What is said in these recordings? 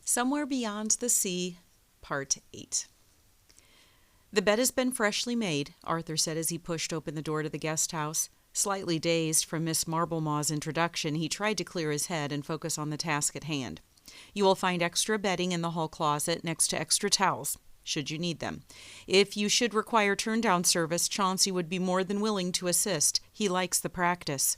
Somewhere Beyond the Sea, Part 8. The bed has been freshly made, Arthur said as he pushed open the door to the guest house. Slightly dazed from Miss Marblemaw's introduction, he tried to clear his head and focus on the task at hand. You will find extra bedding in the hall closet next to extra towels, should you need them. If you should require turn-down service, Chauncey would be more than willing to assist. He likes the practice.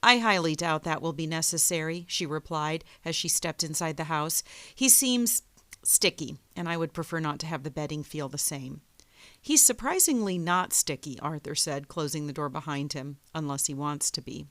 I highly doubt that will be necessary, she replied as she stepped inside the house. He seems sticky, and I would prefer not to have the bedding feel the same. He's surprisingly not sticky, Arthur said, closing the door behind him, unless he wants to be.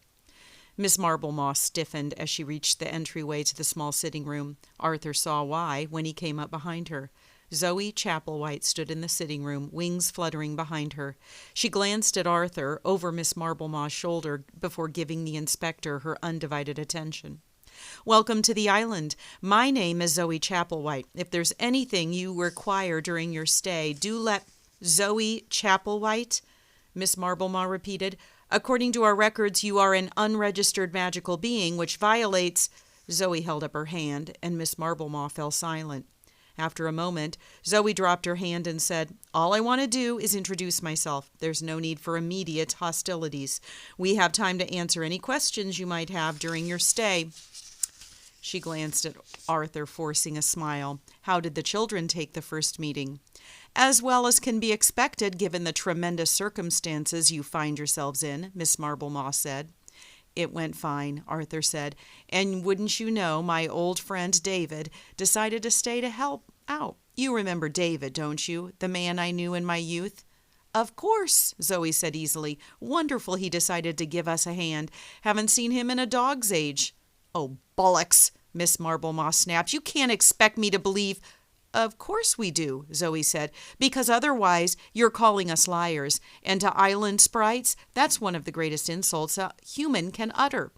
Miss Marblemaw stiffened as she reached the entryway to the small sitting room. Arthur saw why when he came up behind her. Zoe Chapelwhite stood in the sitting room, wings fluttering behind her. She glanced at Arthur over Miss Marblemaw's shoulder before giving the inspector her undivided attention. "Welcome to the island. My name is Zoe Chapelwhite. If there's anything you require during your stay, do let—" "Zoe Chapelwhite?" Miss Marblemaw repeated. "According to our records, you are an unregistered magical being, which violates—" Zoe held up her hand, and Miss Marblemaw fell silent. After a moment, Zoe dropped her hand and said, "All I want to do is introduce myself. There's no need for immediate hostilities. We have time to answer any questions you might have during your stay." She glanced at Arthur, forcing a smile. "How did the children take the first meeting?" "As well as can be expected, given the tremendous circumstances you find yourselves in," Miss Marblemaw said. "It went fine," Arthur said. "And wouldn't you know, my old friend David decided to stay to help out. You remember David, don't you? The man I knew in my youth?" "Of course," Zoe said easily. "Wonderful he decided to give us a hand. Haven't seen him in a dog's age." "Oh, bollocks," Miss Marblemaw snapped. "You can't expect me to believe—" "Of course we do," Zoe said, "because otherwise you're calling us liars. And to island sprites, that's one of the greatest insults a human can utter."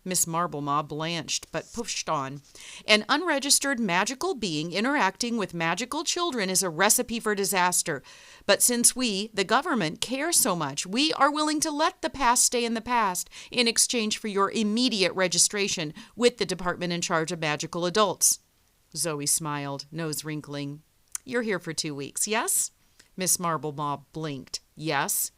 Miss Marblemaw blanched, but pushed on. "An unregistered magical being interacting with magical children is a recipe for disaster. But since we, the government, care so much, we are willing to let the past stay in the past in exchange for your immediate registration with the department in charge of magical adults." Zoe smiled, nose wrinkling. "You're here for 2 weeks, yes?" Miss Marblemaw blinked. "Yes."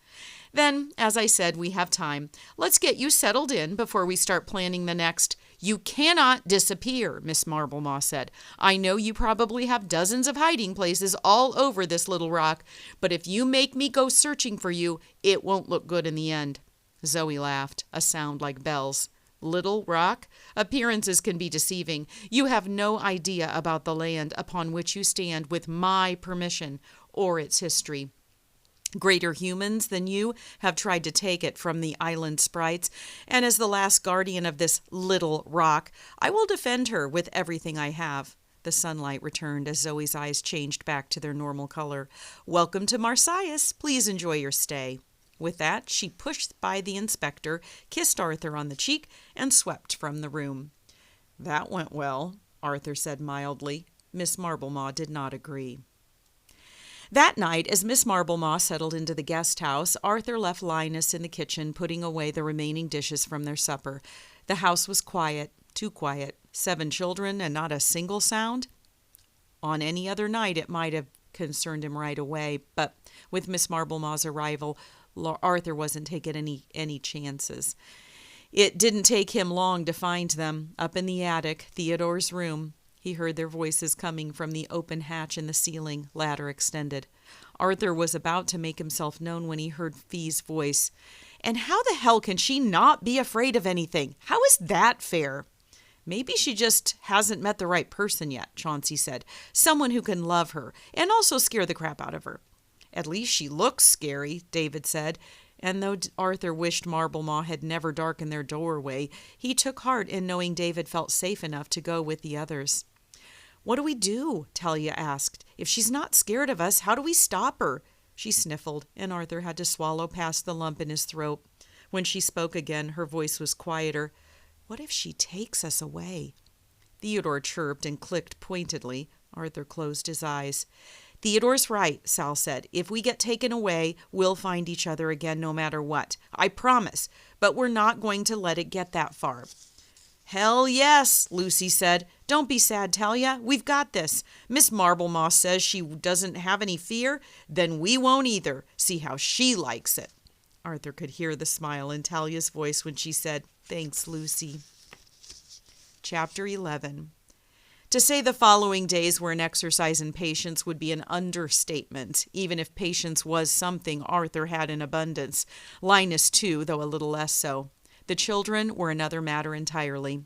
"Then, as I said, we have time. Let's get you settled in before we start planning the next—" "You cannot disappear," Miss Marblemaw said. "I know you probably have dozens of hiding places all over this little rock, but if you make me go searching for you, it won't look good in the end." Zoe laughed, a sound like bells. "Little rock? Appearances can be deceiving. You have no idea about the land upon which you stand with my permission, or its history. Greater humans than you have tried to take it from the island sprites, and as the last guardian of this little rock, I will defend her with everything I have." The sunlight returned as Zoe's eyes changed back to their normal color. "Welcome to Marsyas. Please enjoy your stay." With that, she pushed by the inspector, kissed Arthur on the cheek, and swept from the room. "That went well," Arthur said mildly. Miss Marblemaw did not agree. That night, as Miss Marblemaw settled into the guest house, Arthur left Linus in the kitchen, putting away the remaining dishes from their supper. The house was quiet, too quiet. 7 children and not a single sound? On any other night, it might have concerned him right away, but with Miss Marblemaw's arrival, Arthur wasn't taking any chances. It didn't take him long to find them, up in the attic, Theodore's room. He heard their voices coming from the open hatch in the ceiling, ladder extended. Arthur was about to make himself known when he heard Fee's voice. "And how the hell can she not be afraid of anything? How is that fair?" "Maybe she just hasn't met the right person yet," Chauncey said. "Someone who can love her and also scare the crap out of her." "At least she looks scary," David said. And though Arthur wished Marblemaw had never darkened their doorway, he took heart in knowing David felt safe enough to go with the others. "What do we do?" Talia asked. "If she's not scared of us, how do we stop her?" She sniffled, and Arthur had to swallow past the lump in his throat. When she spoke again, her voice was quieter. "What if she takes us away?" Theodore chirped and clicked pointedly. Arthur closed his eyes. "Theodore's right," Sal said. "If we get taken away, we'll find each other again no matter what. I promise. But we're not going to let it get that far." "Hell yes," Lucy said. "Don't be sad, Talia. We've got this. Miss Marblemoss says she doesn't have any fear. Then we won't either. See how she likes it." Arthur could hear the smile in Talia's voice when she said, "Thanks, Lucy." Chapter 11. To say the following days were an exercise in patience would be an understatement, even if patience was something Arthur had in abundance. Linus, too, though a little less so. The children were another matter entirely.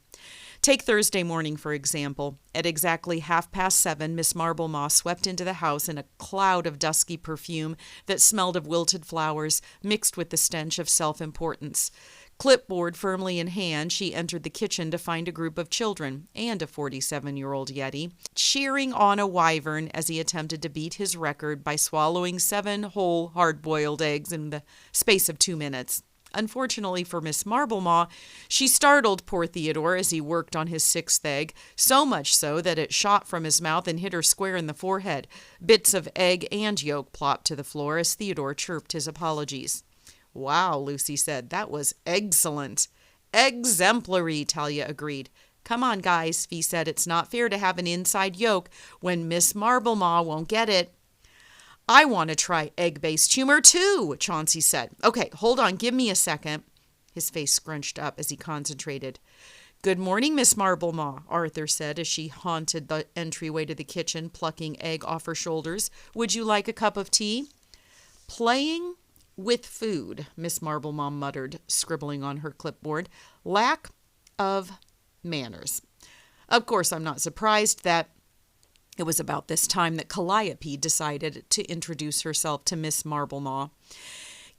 Take Thursday morning, for example. At exactly 7:30, Miss Marblemoss swept into the house in a cloud of dusky perfume that smelled of wilted flowers, mixed with the stench of self-importance. Clipboard firmly in hand, she entered the kitchen to find a group of children, and a 47-year-old Yeti, cheering on a wyvern as he attempted to beat his record by swallowing 7 whole hard-boiled eggs in the space of 2 minutes. Unfortunately for Miss Marblemaw, she startled poor Theodore as he worked on his 6th egg, so much so that it shot from his mouth and hit her square in the forehead. Bits of egg and yolk plopped to the floor as Theodore chirped his apologies. "Wow," Lucy said, "that was excellent." "Exemplary," Talia agreed. "Come on, guys," Fee said. "It's not fair to have an inside yolk when Miss Marblemaw won't get it." "I want to try egg-based humor, too," Chauncey said. "Okay, hold on, give me a second." His face scrunched up as he concentrated. "Good morning, Miss Marblemaw," Arthur said as she haunted the entryway to the kitchen, plucking egg off her shoulders. "Would you like a cup of tea?" "Playing with food," Miss Marblemaw muttered, scribbling on her clipboard. "Lack of manners." Of course, I'm not surprised that it was about this time that Calliope decided to introduce herself to Miss Marblemaw.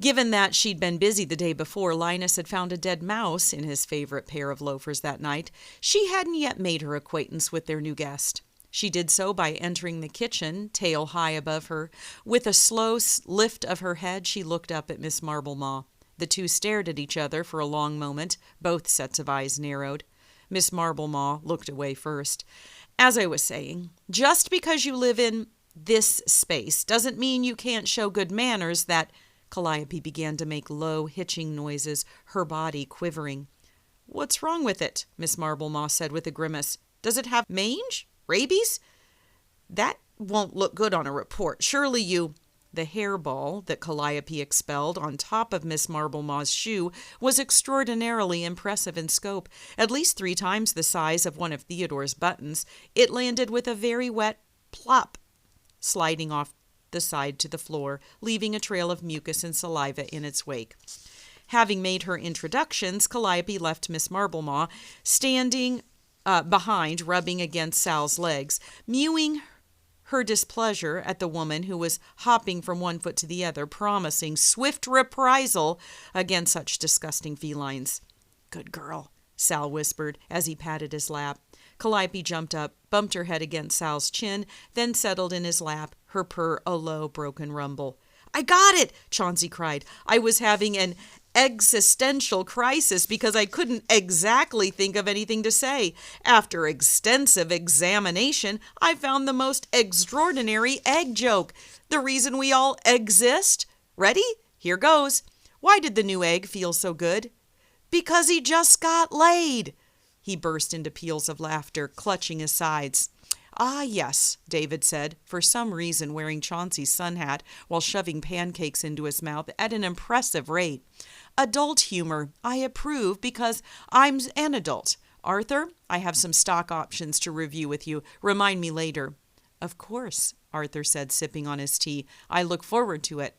Given that she'd been busy the day before, Linus had found a dead mouse in his favorite pair of loafers that night. She hadn't yet made her acquaintance with their new guest. She did so by entering the kitchen, tail high above her. With a slow lift of her head, she looked up at Miss Marblemaw. The two stared at each other for a long moment. Both sets of eyes narrowed. Miss Marblemaw looked away first. "As I was saying, just because you live in this space doesn't mean you can't show good manners that—" Calliope began to make low, hitching noises, her body quivering. "What's wrong with it?" Miss Marblemaw said with a grimace. "Does it have mange? Rabies? That won't look good on a report. Surely you—" The hairball that Calliope expelled on top of Miss Marblemaw's shoe was extraordinarily impressive in scope. At least 3 times the size of one of Theodore's buttons, it landed with a very wet plop, sliding off the side to the floor, leaving a trail of mucus and saliva in its wake. Having made her introductions, Calliope left Miss Marblemaw standing behind, rubbing against Sal's legs, mewing her displeasure at the woman who was hopping from one foot to the other, promising swift reprisal against such disgusting felines. "Good girl," Sal whispered as he patted his lap. Calliope jumped up, bumped her head against Sal's chin, then settled in his lap, her purr a low, broken rumble. "I got it!" Chauncey cried. "I was having an existential crisis because I couldn't exactly think of anything to say. After extensive examination, I found the most extraordinary egg joke. The reason we all exist? Ready? Here goes. Why did the new egg feel so good? Because he just got laid." He burst into peals of laughter, clutching his sides. "Ah, yes," David said, for some reason wearing Chauncey's sun hat while shoving pancakes into his mouth at an impressive rate. "Adult humor. I approve because I'm an adult. Arthur, I have some stock options to review with you. Remind me later." "Of course," Arthur said, sipping on his tea. "I look forward to it."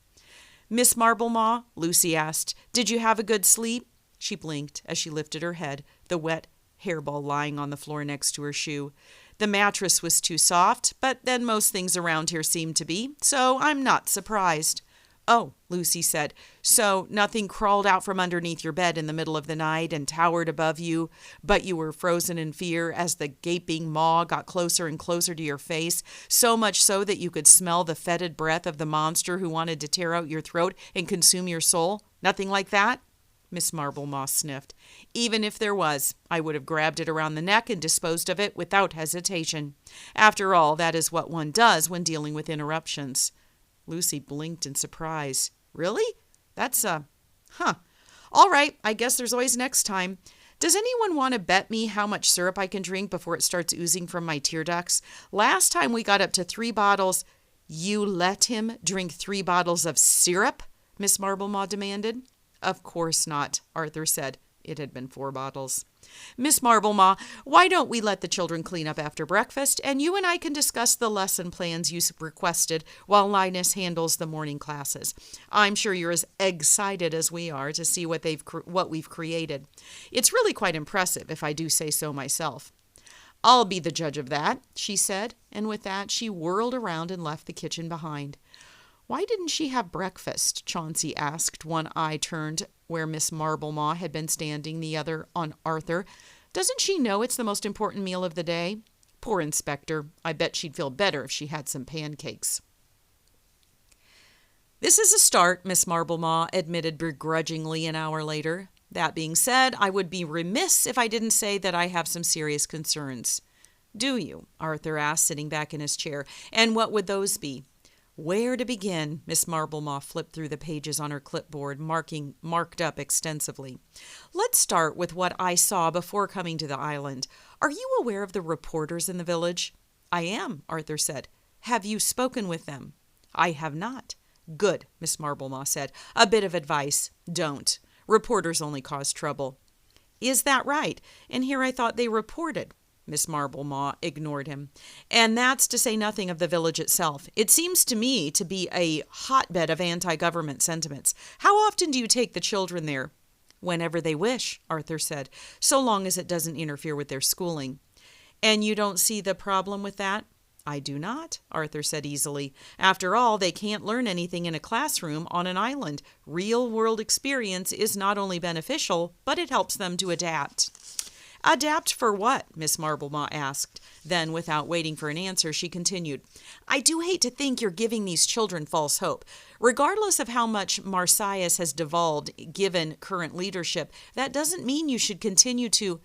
"Miss Marblemaw," Lucy asked, "did you have a good sleep?" She blinked as she lifted her head, the wet hairball lying on the floor next to her shoe. "The mattress was too soft, but then most things around here seem to be, so I'm not surprised." "Oh," Lucy said, "so nothing crawled out from underneath your bed in the middle of the night and towered above you, but you were frozen in fear as the gaping maw got closer and closer to your face, so much so that you could smell the fetid breath of the monster who wanted to tear out your throat and consume your soul? Nothing like that?" Miss Marblemaw sniffed. "Even if there was, I would have grabbed it around the neck and disposed of it without hesitation. After all, that is what one does when dealing with interruptions." Lucy blinked in surprise. "Really? That's All right, I guess there's always next time. Does anyone want to bet me how much syrup I can drink before it starts oozing from my tear ducts? Last time we got up to 3 bottles. You let him drink 3 bottles of syrup? Miss Marblemaw demanded. Of course not, Arthur said. It had been 4 bottles. Miss Marblemaw, why don't we let the children clean up after breakfast, and you and I can discuss the lesson plans you requested while Linus handles the morning classes. I'm sure you're as excited as we are to see what we've created. It's really quite impressive, if I do say so myself. I'll be the judge of that, she said, and with that she whirled around and left the kitchen behind. Why didn't she have breakfast? Chauncey asked, one eye turned where Miss Marblemaw had been standing, the other on Arthur. Doesn't she know it's the most important meal of the day? Poor Inspector. I bet she'd feel better if she had some pancakes. This is a start, Miss Marblemaw admitted begrudgingly an hour later. That being said, I would be remiss if I didn't say that I have some serious concerns. Do you? Arthur asked, sitting back in his chair. And what would those be? Where to begin? Miss Marblemaw flipped through the pages on her clipboard, marked up extensively. Let's start with what I saw before coming to the island. Are you aware of the reporters in the village? I am, Arthur said. Have you spoken with them? I have not. Good, Miss Marblemaw said. A bit of advice. Don't. Reporters only cause trouble. Is that right? And here I thought they reported. Miss Marblemaw ignored him. And that's to say nothing of the village itself. It seems to me to be a hotbed of anti-government sentiments. How often do you take the children there? Whenever they wish, Arthur said, so long as it doesn't interfere with their schooling. And you don't see the problem with that? I do not, Arthur said easily. After all, they can't learn anything in a classroom on an island. Real-world experience is not only beneficial, but it helps them to adapt. Adapt for what? Miss Marblemaw asked. Then, without waiting for an answer, she continued, I do hate to think you're giving these children false hope. Regardless of how much Marsyas has devolved, given current leadership, that doesn't mean you should continue to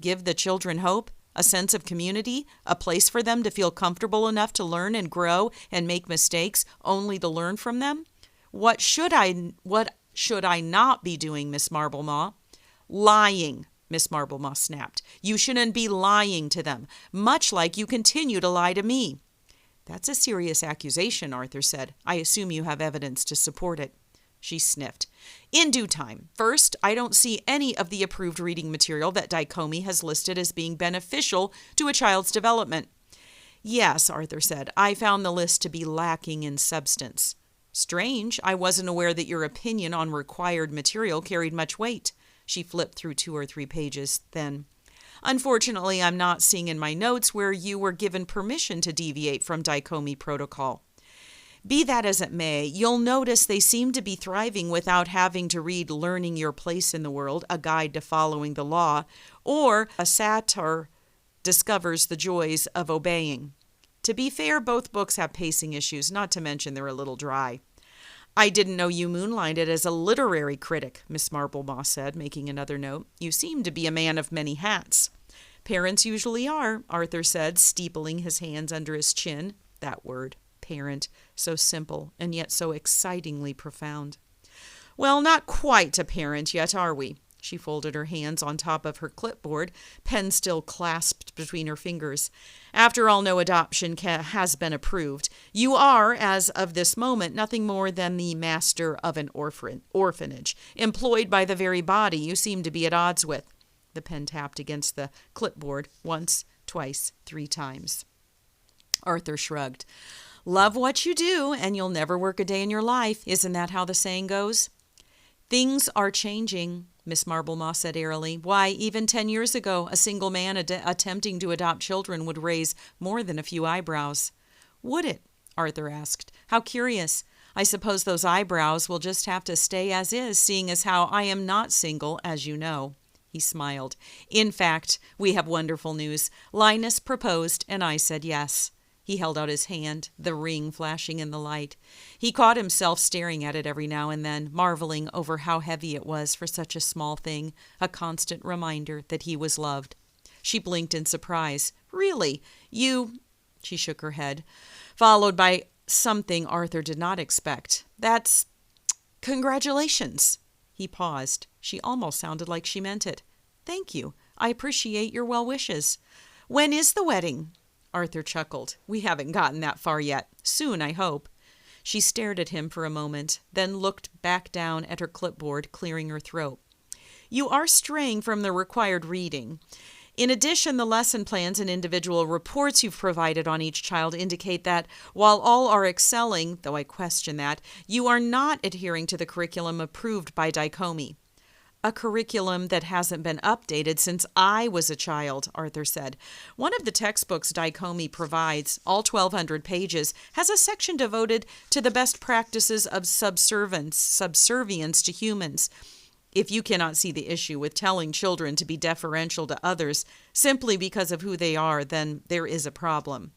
give the children hope, a sense of community, a place for them to feel comfortable enough to learn and grow and make mistakes, only to learn from them. What should I not be doing, Miss Marblemaw? Lying. Miss Marblemaw snapped. You shouldn't be lying to them, much like you continue to lie to me. That's a serious accusation, Arthur said. I assume you have evidence to support it. She sniffed. In due time. First, I don't see any of the approved reading material that Dicomey has listed as being beneficial to a child's development. Yes, Arthur said. I found the list to be lacking in substance. Strange. I wasn't aware that your opinion on required material carried much weight. She flipped through 2 or 3 pages, then. Unfortunately, I'm not seeing in my notes where you were given permission to deviate from Dicomey protocol. Be that as it may, you'll notice they seem to be thriving without having to read Learning Your Place in the World, A Guide to Following the Law, or A Satyr Discovers the Joys of Obeying. To be fair, both books have pacing issues, not to mention they're a little dry. I didn't know you moonlighted as a literary critic, Miss Marblemaw said, making another note. You seem to be a man of many hats. Parents usually are, Arthur said, steepling his hands under his chin. That word, parent, so simple and yet so excitingly profound. Well, not quite a parent yet, are we? She folded her hands on top of her clipboard, pen still clasped between her fingers. After all, no adoption has been approved. You are, as of this moment, nothing more than the master of an orphanage, employed by the very body you seem to be at odds with. The pen tapped against the clipboard once, twice, 3 times. Arthur shrugged. Love what you do, and you'll never work a day in your life. Isn't that how the saying goes? Things are changing, Miss Marblemaw said airily. Why, even 10 years ago, a single man attempting to adopt children would raise more than a few eyebrows. Would it? Arthur asked. How curious. I suppose those eyebrows will just have to stay as is, seeing as how I am not single, as you know. He smiled. In fact, we have wonderful news. Linus proposed, and I said yes. He held out his hand, the ring flashing in the light. He caught himself staring at it every now and then, marveling over how heavy it was for such a small thing, a constant reminder that he was loved. She blinked in surprise. Really? You... She shook her head, followed by something Arthur did not expect. That's... Congratulations. He paused. She almost sounded like she meant it. Thank you. I appreciate your well wishes. When is the wedding? Arthur chuckled. We haven't gotten that far yet. Soon, I hope. She stared at him for a moment, then looked back down at her clipboard, clearing her throat. You are straying from the required reading. In addition, the lesson plans and individual reports you've provided on each child indicate that, while all are excelling, though I question that, you are not adhering to the curriculum approved by Dicomey. A curriculum that hasn't been updated since I was a child, Arthur said. One of the textbooks Dicomey provides, all 1,200 pages, has a section devoted to the best practices of subservience to humans. If you cannot see the issue with telling children to be deferential to others simply because of who they are, then there is a problem.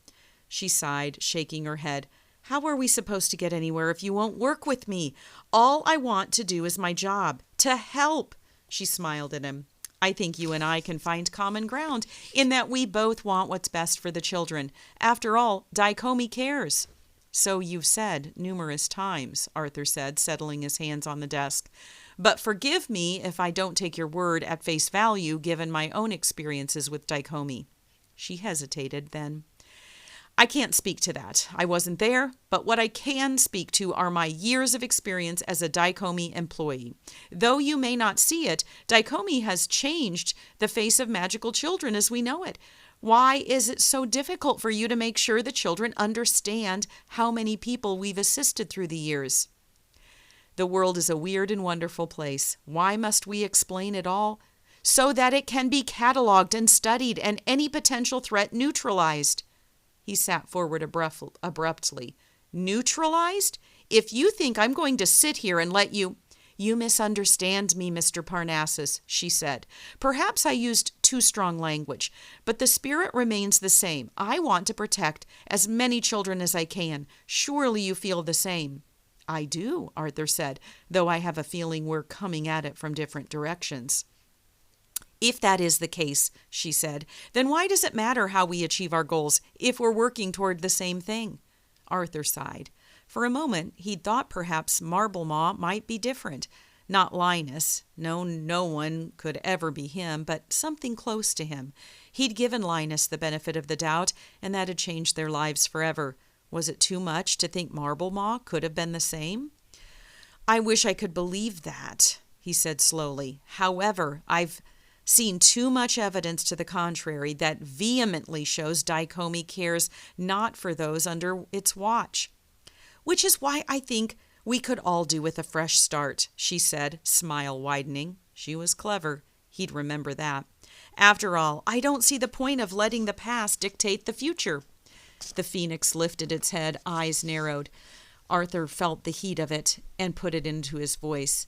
She sighed, shaking her head. How are we supposed to get anywhere if you won't work with me? All I want to do is my job, to help. She smiled at him. I think you and I can find common ground in that we both want what's best for the children. After all, Dicomey cares. So you've said numerous times, Arthur said, settling his hands on the desk. But forgive me if I don't take your word at face value, given my own experiences with Dicomey. She hesitated, then. I can't speak to that. I wasn't there, but what I can speak to are my years of experience as a Dicomey employee. Though you may not see it, Dicomey has changed the face of magical children as we know it. Why is it so difficult for you to make sure the children understand how many people we've assisted through the years? The world is a weird and wonderful place. Why must we explain it all? So that it can be cataloged and studied and any potential threat neutralized. He sat forward abruptly. Neutralized? If you think I'm going to sit here and let you... You misunderstand me, Mr. Parnassus, she said. Perhaps I used too strong language, but the spirit remains the same. I want to protect as many children as I can. Surely you feel the same. I do, Arthur said, though I have a feeling we're coming at it from different directions. If that is the case, she said, then why does it matter how we achieve our goals if we're working toward the same thing? Arthur sighed. For a moment, he'd thought perhaps Marblemaw might be different. Not Linus. No one could ever be him, but something close to him. He'd given Linus the benefit of the doubt, and that had changed their lives forever. Was it too much to think Marblemaw could have been the same? I wish I could believe that, he said slowly. However, I've seen too much evidence to the contrary that vehemently shows Dicomey cares not for those under its watch. Which is why I think we could all do with a fresh start, she said, smile widening. She was clever. He'd remember that. After all, I don't see the point of letting the past dictate the future. The phoenix lifted its head, eyes narrowed. Arthur felt the heat of it and put it into his voice.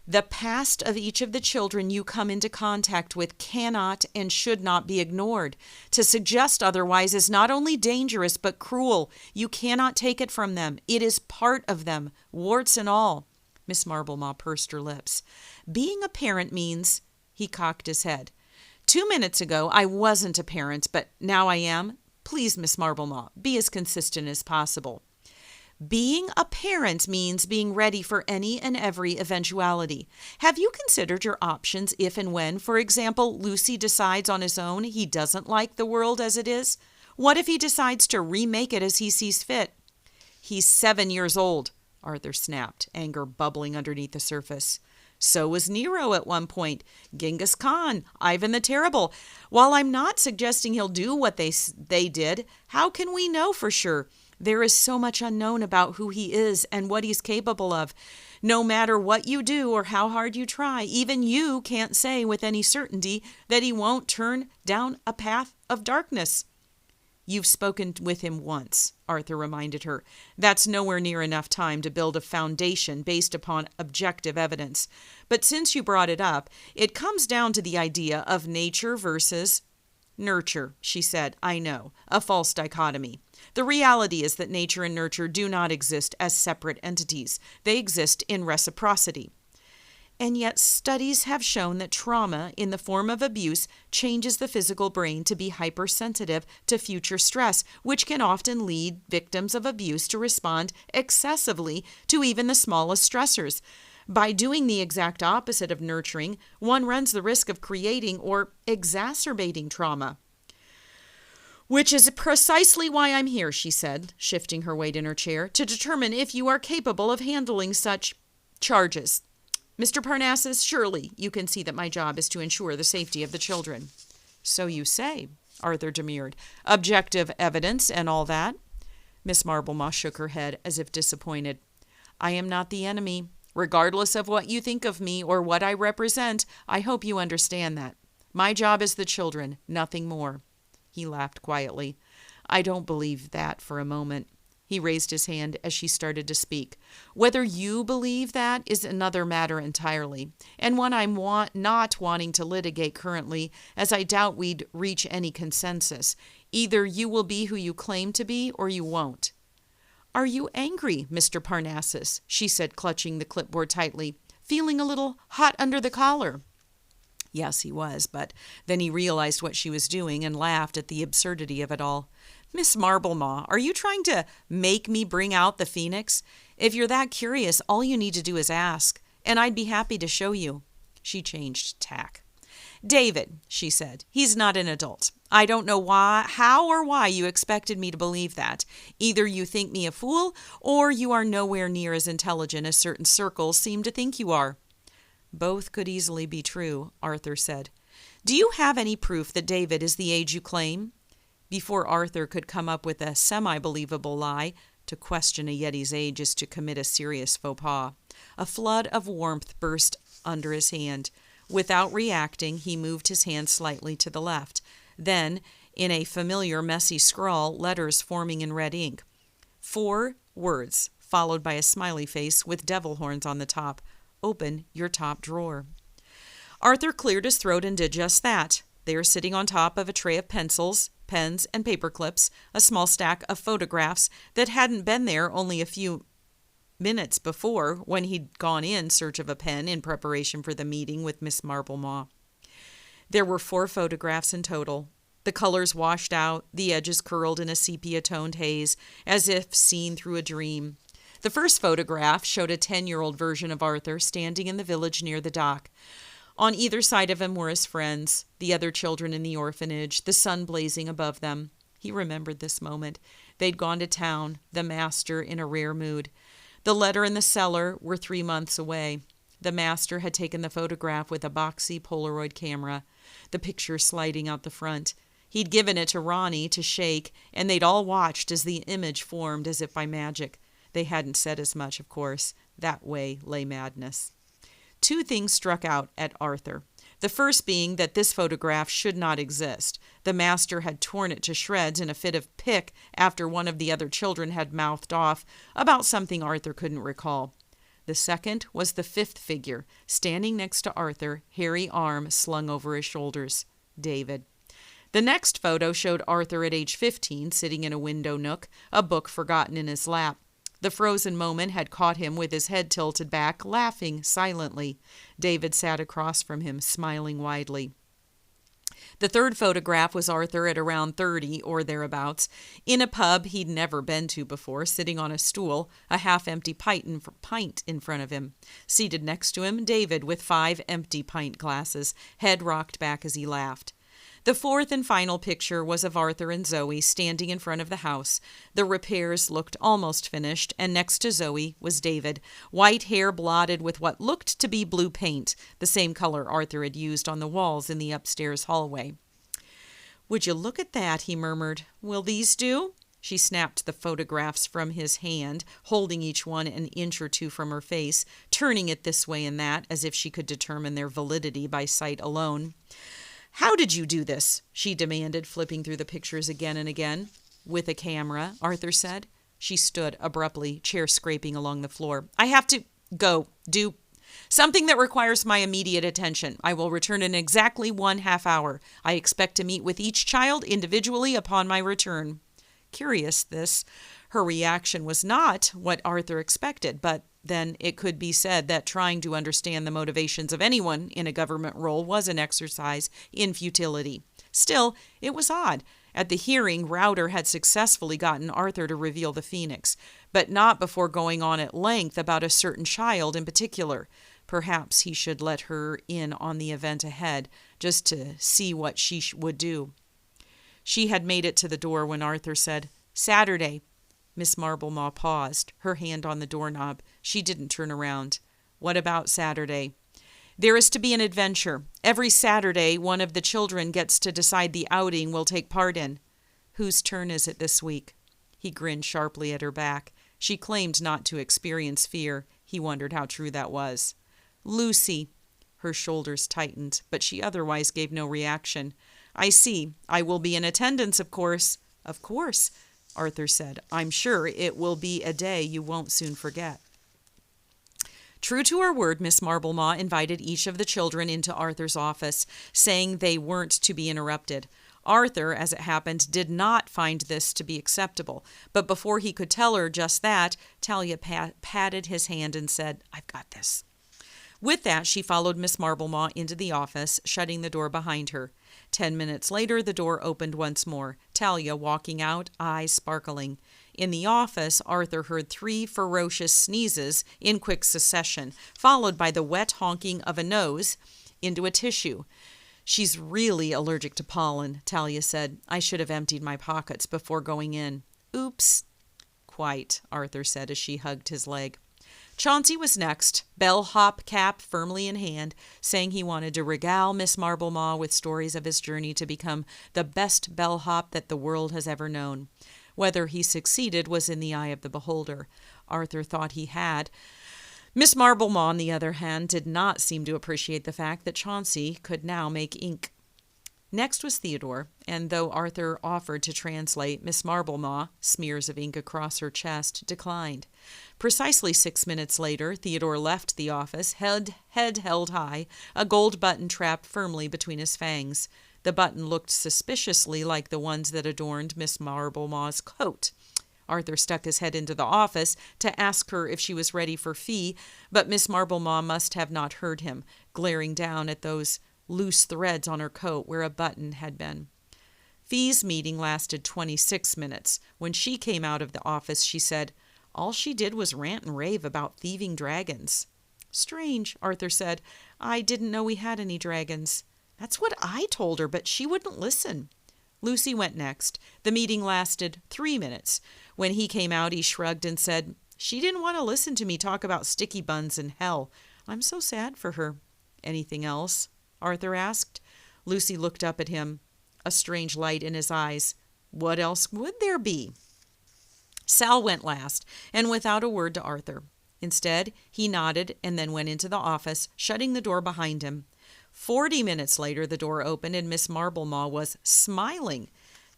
The past of each of the children you come into contact with cannot and should not be ignored. To suggest otherwise is not only dangerous but cruel. You cannot take it from them. It is part of them, warts and all. Miss Marblemaw pursed her lips. Being a parent means... He cocked his head. 2 minutes ago, I wasn't a parent, but now I am. Please, Miss Marblemaw, be as consistent as possible. Being a parent means being ready for any and every eventuality. Have you considered your options if and when, for example, Lucy decides on his own he doesn't like the world as it is? What if he decides to remake it as he sees fit? He's 7 years old, Arthur snapped, anger bubbling underneath the surface. So was Nero at one point, Genghis Khan, Ivan the Terrible. While I'm not suggesting he'll do what they did, how can we know for sure? There is so much unknown about who he is and what he's capable of. No matter what you do or how hard you try, even you can't say with any certainty that he won't turn down a path of darkness. You've spoken with him once, Arthur reminded her. That's nowhere near enough time to build a foundation based upon objective evidence. But since you brought it up, it comes down to the idea of nature versus nurture, she said. I know, a false dichotomy. The reality is that nature and nurture do not exist as separate entities. They exist in reciprocity. And yet studies have shown that trauma in the form of abuse changes the physical brain to be hypersensitive to future stress, which can often lead victims of abuse to respond excessively to even the smallest stressors. By doing the exact opposite of nurturing, one runs the risk of creating or exacerbating trauma. Which is precisely why I'm here, she said, shifting her weight in her chair, to determine if you are capable of handling such charges. Mr. Parnassus, surely you can see that my job is to ensure the safety of the children. So you say, Arthur demurred. Objective evidence and all that? Miss Marblemaw shook her head as if disappointed. I am not the enemy. Regardless of what you think of me or what I represent, I hope you understand that. My job is the children, nothing more. He laughed quietly. I don't believe that for a moment. He raised his hand as she started to speak. Whether you believe that is another matter entirely, and one I'm not wanting to litigate currently, as I doubt we'd reach any consensus. Either you will be who you claim to be, or you won't. Are you angry, Mr. Parnassus? She said, clutching the clipboard tightly, feeling a little hot under the collar. Yes, he was, but then he realized what she was doing and laughed at the absurdity of it all. Miss Marblemaw, are you trying to make me bring out the phoenix? If you're that curious, all you need to do is ask, and I'd be happy to show you. She changed tack. David, she said, he's not an adult. I don't know how or why you expected me to believe that. Either you think me a fool, or you are nowhere near as intelligent as certain circles seem to think you are. Both could easily be true, Arthur said. Do you have any proof that David is the age you claim? Before Arthur could come up with a semi-believable lie, to question a Yeti's age is to commit a serious faux pas, a flood of warmth burst under his hand. Without reacting, he moved his hand slightly to the left. Then, in a familiar messy scrawl, letters forming in red ink. 4 words, followed by a smiley face with devil horns on the top. Open your top drawer. Arthur cleared his throat and did just that. There, sitting on top of a tray of pencils, pens, and paper clips, a small stack of photographs that hadn't been there only a few minutes before when he'd gone in search of a pen in preparation for the meeting with Miss Marblemaw. There were 4 photographs in total. The colors washed out, the edges curled in a sepia-toned haze, as if seen through a dream. The first photograph showed a 10-year-old version of Arthur standing in the village near the dock. On either side of him were his friends, the other children in the orphanage, the sun blazing above them. He remembered this moment. They'd gone to town, the master in a rare mood. The letter and the cellar were 3 months away. The master had taken the photograph with a boxy Polaroid camera, the picture sliding out the front. He'd given it to Ronnie to shake, and they'd all watched as the image formed as if by magic. They hadn't said as much, of course. That way lay madness. 2 things struck out at Arthur. The first being that this photograph should not exist. The master had torn it to shreds in a fit of pique after one of the other children had mouthed off about something Arthur couldn't recall. The second was the 5th figure, standing next to Arthur, hairy arm slung over his shoulders. David. The next photo showed Arthur at age 15, sitting in a window nook, a book forgotten in his lap. The frozen moment had caught him with his head tilted back, laughing silently. David sat across from him, smiling widely. The third photograph was Arthur at around 30 or thereabouts, in a pub he'd never been to before, sitting on a stool, a half-empty pint in front of him. Seated next to him, David with 5 empty pint glasses, head rocked back as he laughed. The fourth and final picture was of Arthur and Zoe standing in front of the house. The repairs looked almost finished, and next to Zoe was David, white hair blotted with what looked to be blue paint, the same color Arthur had used on the walls in the upstairs hallway. "Would you look at that?" he murmured. "Will these do?" She snapped the photographs from his hand, holding each one an inch or 2 from her face, turning it this way and that, as if she could determine their validity by sight alone. "How did you do this?" she demanded, flipping through the pictures again and again. "With a camera," Arthur said. She stood abruptly, chair scraping along the floor. "I have to do something that requires my immediate attention. I will return in exactly 1/2 hour. I expect to meet with each child individually upon my return." Curious, this. Her reaction was not what Arthur expected, but then it could be said that trying to understand the motivations of anyone in a government role was an exercise in futility. Still, it was odd. At the hearing, Rauter had successfully gotten Arthur to reveal the phoenix, but not before going on at length about a certain child in particular. Perhaps he should let her in on the event ahead, just to see what she would do. She had made it to the door when Arthur said, "Saturday." Miss Marblemaw paused, her hand on the doorknob. She didn't turn around. "What about Saturday?" "There is to be an adventure. Every Saturday, one of the children gets to decide the outing we'll take part in." "Whose turn is it this week?" He grinned sharply at her back. She claimed not to experience fear. He wondered how true that was. "Lucy." Her shoulders tightened, but she otherwise gave no reaction. "I see. I will be in attendance, of course." "Of course," Arthur said. "I'm sure it will be a day you won't soon forget." True to her word, Miss Marblemaw invited each of the children into Arthur's office, saying they weren't to be interrupted. Arthur, as it happened, did not find this to be acceptable, but before he could tell her just that, Talia patted his hand and said, "I've got this." With that, she followed Miss Marblemaw into the office, shutting the door behind her. 10 minutes later, the door opened once more, Talia walking out, eyes sparkling. In the office, Arthur heard 3 ferocious sneezes in quick succession, followed by the wet honking of a nose into a tissue. "She's really allergic to pollen," Talia said. "I should have emptied my pockets before going in." "Oops." "Quite," Arthur said as she hugged his leg. Chauncey was next, bellhop cap firmly in hand, saying he wanted to regale Miss Marblemaw with stories of his journey to become the best bellhop that the world has ever known. Whether he succeeded was in the eye of the beholder. Arthur thought he had. Miss Marblemaw, on the other hand, did not seem to appreciate the fact that Chauncey could now make ink. Next was Theodore, and though Arthur offered to translate, Miss Marblemaw, smears of ink across her chest, declined. Precisely 6 minutes later, Theodore left the office, head held high, a gold button trapped firmly between his fangs. The button looked suspiciously like the ones that adorned Miss Marblemaw's coat. Arthur stuck his head into the office to ask her if she was ready for fee, but Miss Marblemaw must have not heard him, glaring down at those loose threads on her coat where a button had been. Fee's meeting lasted 26 minutes. When she came out of the office, she said, "All she did was rant and rave about thieving dragons." "Strange," Arthur said. "I didn't know we had any dragons." "That's what I told her, but she wouldn't listen." Lucy went next. The meeting lasted 3 minutes. When he came out, he shrugged and said, "She didn't want to listen to me talk about sticky buns and hell. I'm so sad for her." "Anything else?" Arthur asked. Lucy looked up at him, a strange light in his eyes. "What else would there be?" Sal went last, and without a word to Arthur. Instead, he nodded and then went into the office, shutting the door behind him. 40 minutes later, the door opened and Miss Marblemaw was smiling.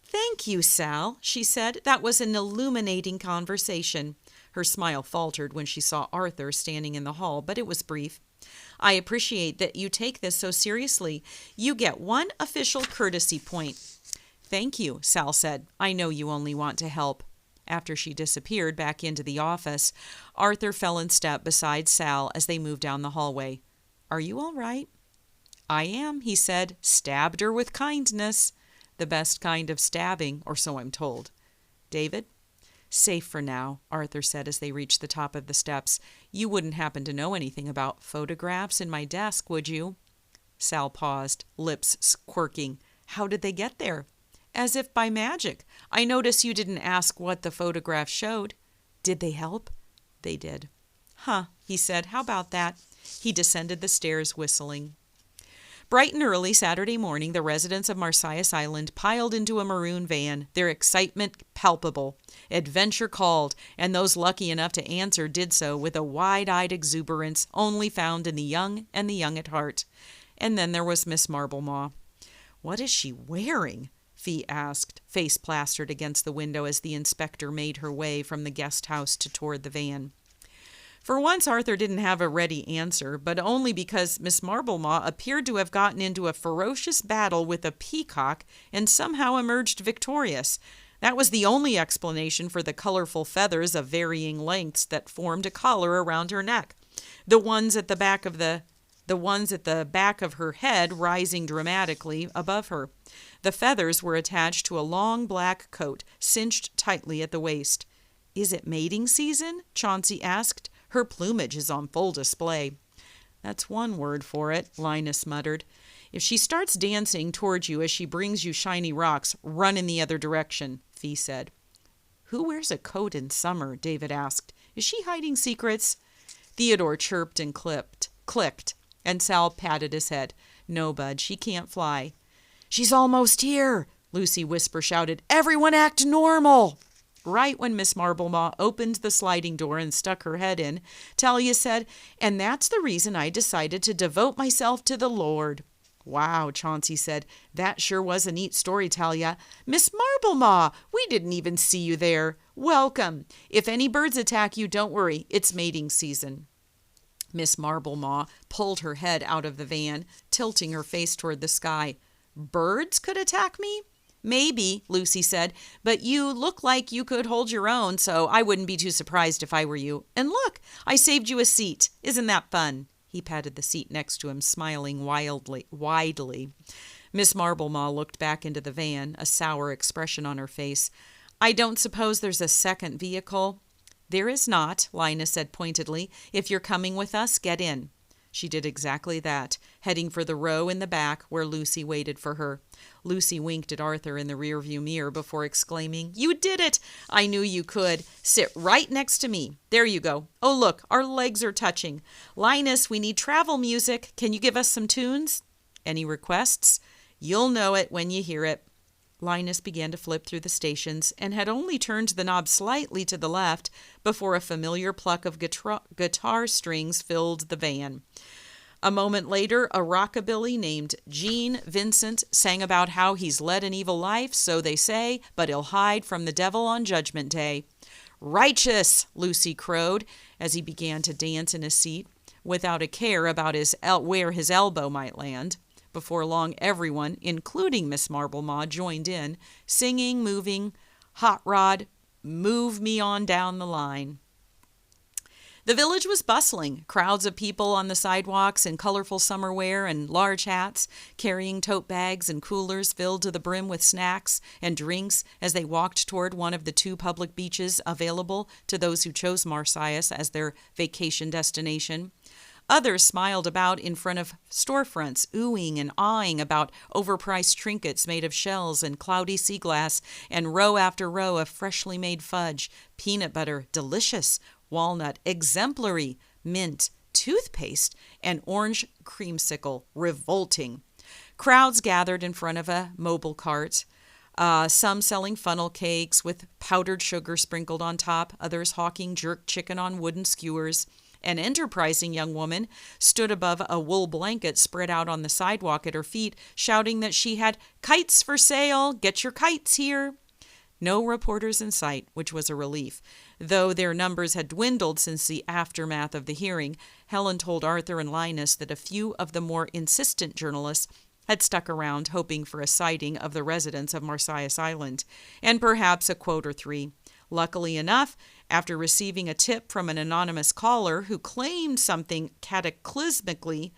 "Thank you, Sal," she said. "That was an illuminating conversation." Her smile faltered when she saw Arthur standing in the hall, but it was brief. "I appreciate that you take this so seriously. You get 1 official courtesy point." "Thank you," Sal said. "I know you only want to help." After she disappeared back into the office, Arthur fell in step beside Sal as they moved down the hallway. "Are you all right?" "I am," he said. "Stabbed her with kindness." "The best kind of stabbing, or so I'm told." "David?" "Safe for now," Arthur said as they reached the top of the steps. "You wouldn't happen to know anything about photographs in my desk, would you?" Sal paused, lips quirking. "How did they get there?" "As if by magic. I notice you didn't ask what the photograph showed." "Did they help?" "They did." "Huh," he said. "How about that?" He descended the stairs whistling. Bright and early Saturday morning, the residents of Marsyas Island piled into a maroon van, their excitement palpable. Adventure called, and those lucky enough to answer did so with a wide-eyed exuberance only found in the young and the young at heart. And then there was Miss Marblemaw. "What is she wearing?" Fee asked, face plastered against the window as the inspector made her way from the guest house toward the van. For once, Arthur didn't have a ready answer, but only because Miss Marblemaw appeared to have gotten into a ferocious battle with a peacock and somehow emerged victorious. That was the only explanation for the colorful feathers of varying lengths that formed a collar around her neck. The ones at the back of the the ones at the back of her head rising dramatically above her. The feathers were attached to a long black coat, cinched tightly at the waist. "Is it mating season?" Chauncey asked. "Her plumage is on full display." "That's one word for it," Linus muttered. "If she starts dancing towards you as she brings you shiny rocks, run in the other direction," Fee said. "Who wears a coat in summer?" David asked. "Is she hiding secrets?" Theodore chirped and clicked, and Sal patted his head. "No, bud, she can't fly." "She's almost here," Lucy Whisper shouted. "Everyone act normal." Right when Miss Marblemaw opened the sliding door and stuck her head in, Talia said, "And that's the reason I decided to devote myself to the Lord." "Wow," Chauncey said. "That sure was a neat story, Talia. Miss Marblemaw, we didn't even see you there. Welcome. If any birds attack you, don't worry. It's mating season." Miss Marblemaw pulled her head out of the van, tilting her face toward the sky. "Birds could attack me?" "Maybe," Lucy said, "but you look like you could hold your own, so I wouldn't be too surprised if I were you. And look, I saved you a seat. Isn't that fun?" He patted the seat next to him, smiling widely. Miss Marblemaw looked back into the van, a sour expression on her face. "I don't suppose there's a second vehicle?" "There is not," Linus said pointedly. "If you're coming with us, get in." She did exactly that, heading for the row in the back where Lucy waited for her. Lucy winked at Arthur in the rearview mirror before exclaiming, "You did it! I knew you could. Sit right next to me. There you go. Oh, look, our legs are touching. Linus, we need travel music. Can you give us some tunes?" "Any requests?" "You'll know it when you hear it." Linus began to flip through the stations and had only turned the knob slightly to the left before a familiar pluck of guitar strings filled the van. A moment later, a rockabilly named Gene Vincent sang about how he's led an evil life, so they say, but he'll hide from the devil on Judgment Day. "Righteous!" Lucy crowed as he began to dance in his seat, without a care about where his elbow might land. Before long, everyone, including Miss Marblemaw, joined in, singing, moving, "Hot Rod, move me on down the line." The village was bustling. Crowds of people on the sidewalks in colorful summer wear and large hats, carrying tote bags and coolers filled to the brim with snacks and drinks as they walked toward one of the 2 public beaches available to those who chose Marsyas as their vacation destination. Others smiled about in front of storefronts, oohing and awing about overpriced trinkets made of shells and cloudy sea glass, and row after row of freshly made fudge, peanut butter, delicious, walnut, exemplary, mint, toothpaste, and orange creamsicle, revolting. Crowds gathered in front of a mobile cart, some selling funnel cakes with powdered sugar sprinkled on top, others hawking jerk chicken on wooden skewers. An enterprising young woman stood above a wool blanket spread out on the sidewalk at her feet, shouting that she had kites for sale. "Get your kites here." No reporters in sight, which was a relief. Though their numbers had dwindled since the aftermath of the hearing, Helen told Arthur and Linus that a few of the more insistent journalists had stuck around, hoping for a sighting of the residents of Marsyas Island, and perhaps a quote or 3. Luckily enough, after receiving a tip from an anonymous caller who claimed something cataclysmically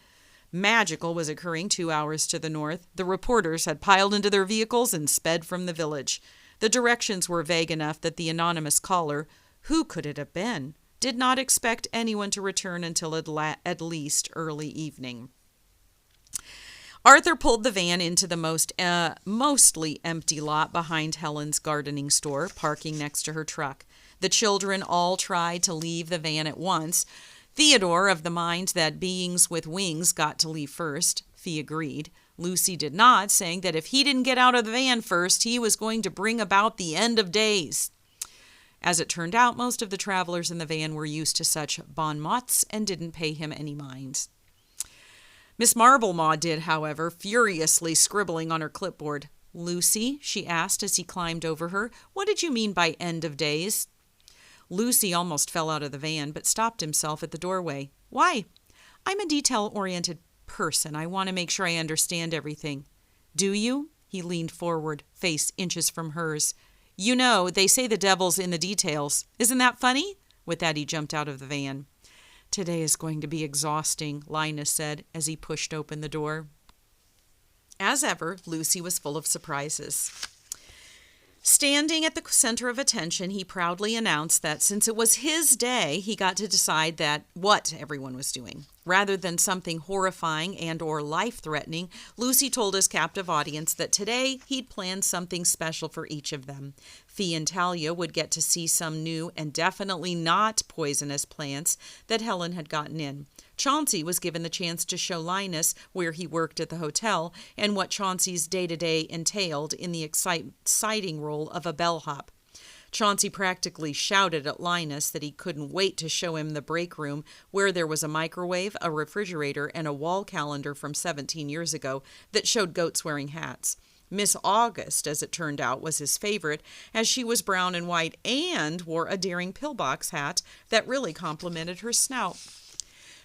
magical was occurring 2 hours to the north, the reporters had piled into their vehicles and sped from the village. The directions were vague enough that the anonymous caller, who could it have been, did not expect anyone to return until at least early evening. Arthur pulled the van into the mostly empty lot behind Helen's gardening store, parking next to her truck. The children all tried to leave the van at once. Theodore, of the mind that beings with wings got to leave first, Fee agreed. Lucy did not, saying that if he didn't get out of the van first, he was going to bring about the end of days. As it turned out, most of the travelers in the van were used to such bon mots and didn't pay him any mind. Miss Marblemaw did, however, furiously scribbling on her clipboard. "Lucy," she asked as he climbed over her, "what did you mean by end of days?" Lucy almost fell out of the van, but stopped himself at the doorway. "Why?" "I'm a detail-oriented person. I want to make sure I understand everything." "Do you?" He leaned forward, face inches from hers. "You know, they say the devil's in the details. Isn't that funny?" With that, he jumped out of the van. Today is going to be exhausting, Linus said as he pushed open the door. As ever, Lucy was full of surprises. Standing at the center of attention, he proudly announced that since it was his day, he got to decide what everyone was doing. Rather than something horrifying and or life-threatening, Lucy told his captive audience that today he'd planned something special for each of them. Fee and Talia would get to see some new and definitely not poisonous plants that Helen had gotten in. Chauncey was given the chance to show Linus where he worked at the hotel and what Chauncey's day-to-day entailed in the exciting role of a bellhop. Chauncey practically shouted at Linus that he couldn't wait to show him the break room where there was a microwave, a refrigerator, and a wall calendar from 17 years ago that showed goats wearing hats. Miss August, as it turned out, was his favorite, as she was brown and white and wore a daring pillbox hat that really complimented her snout.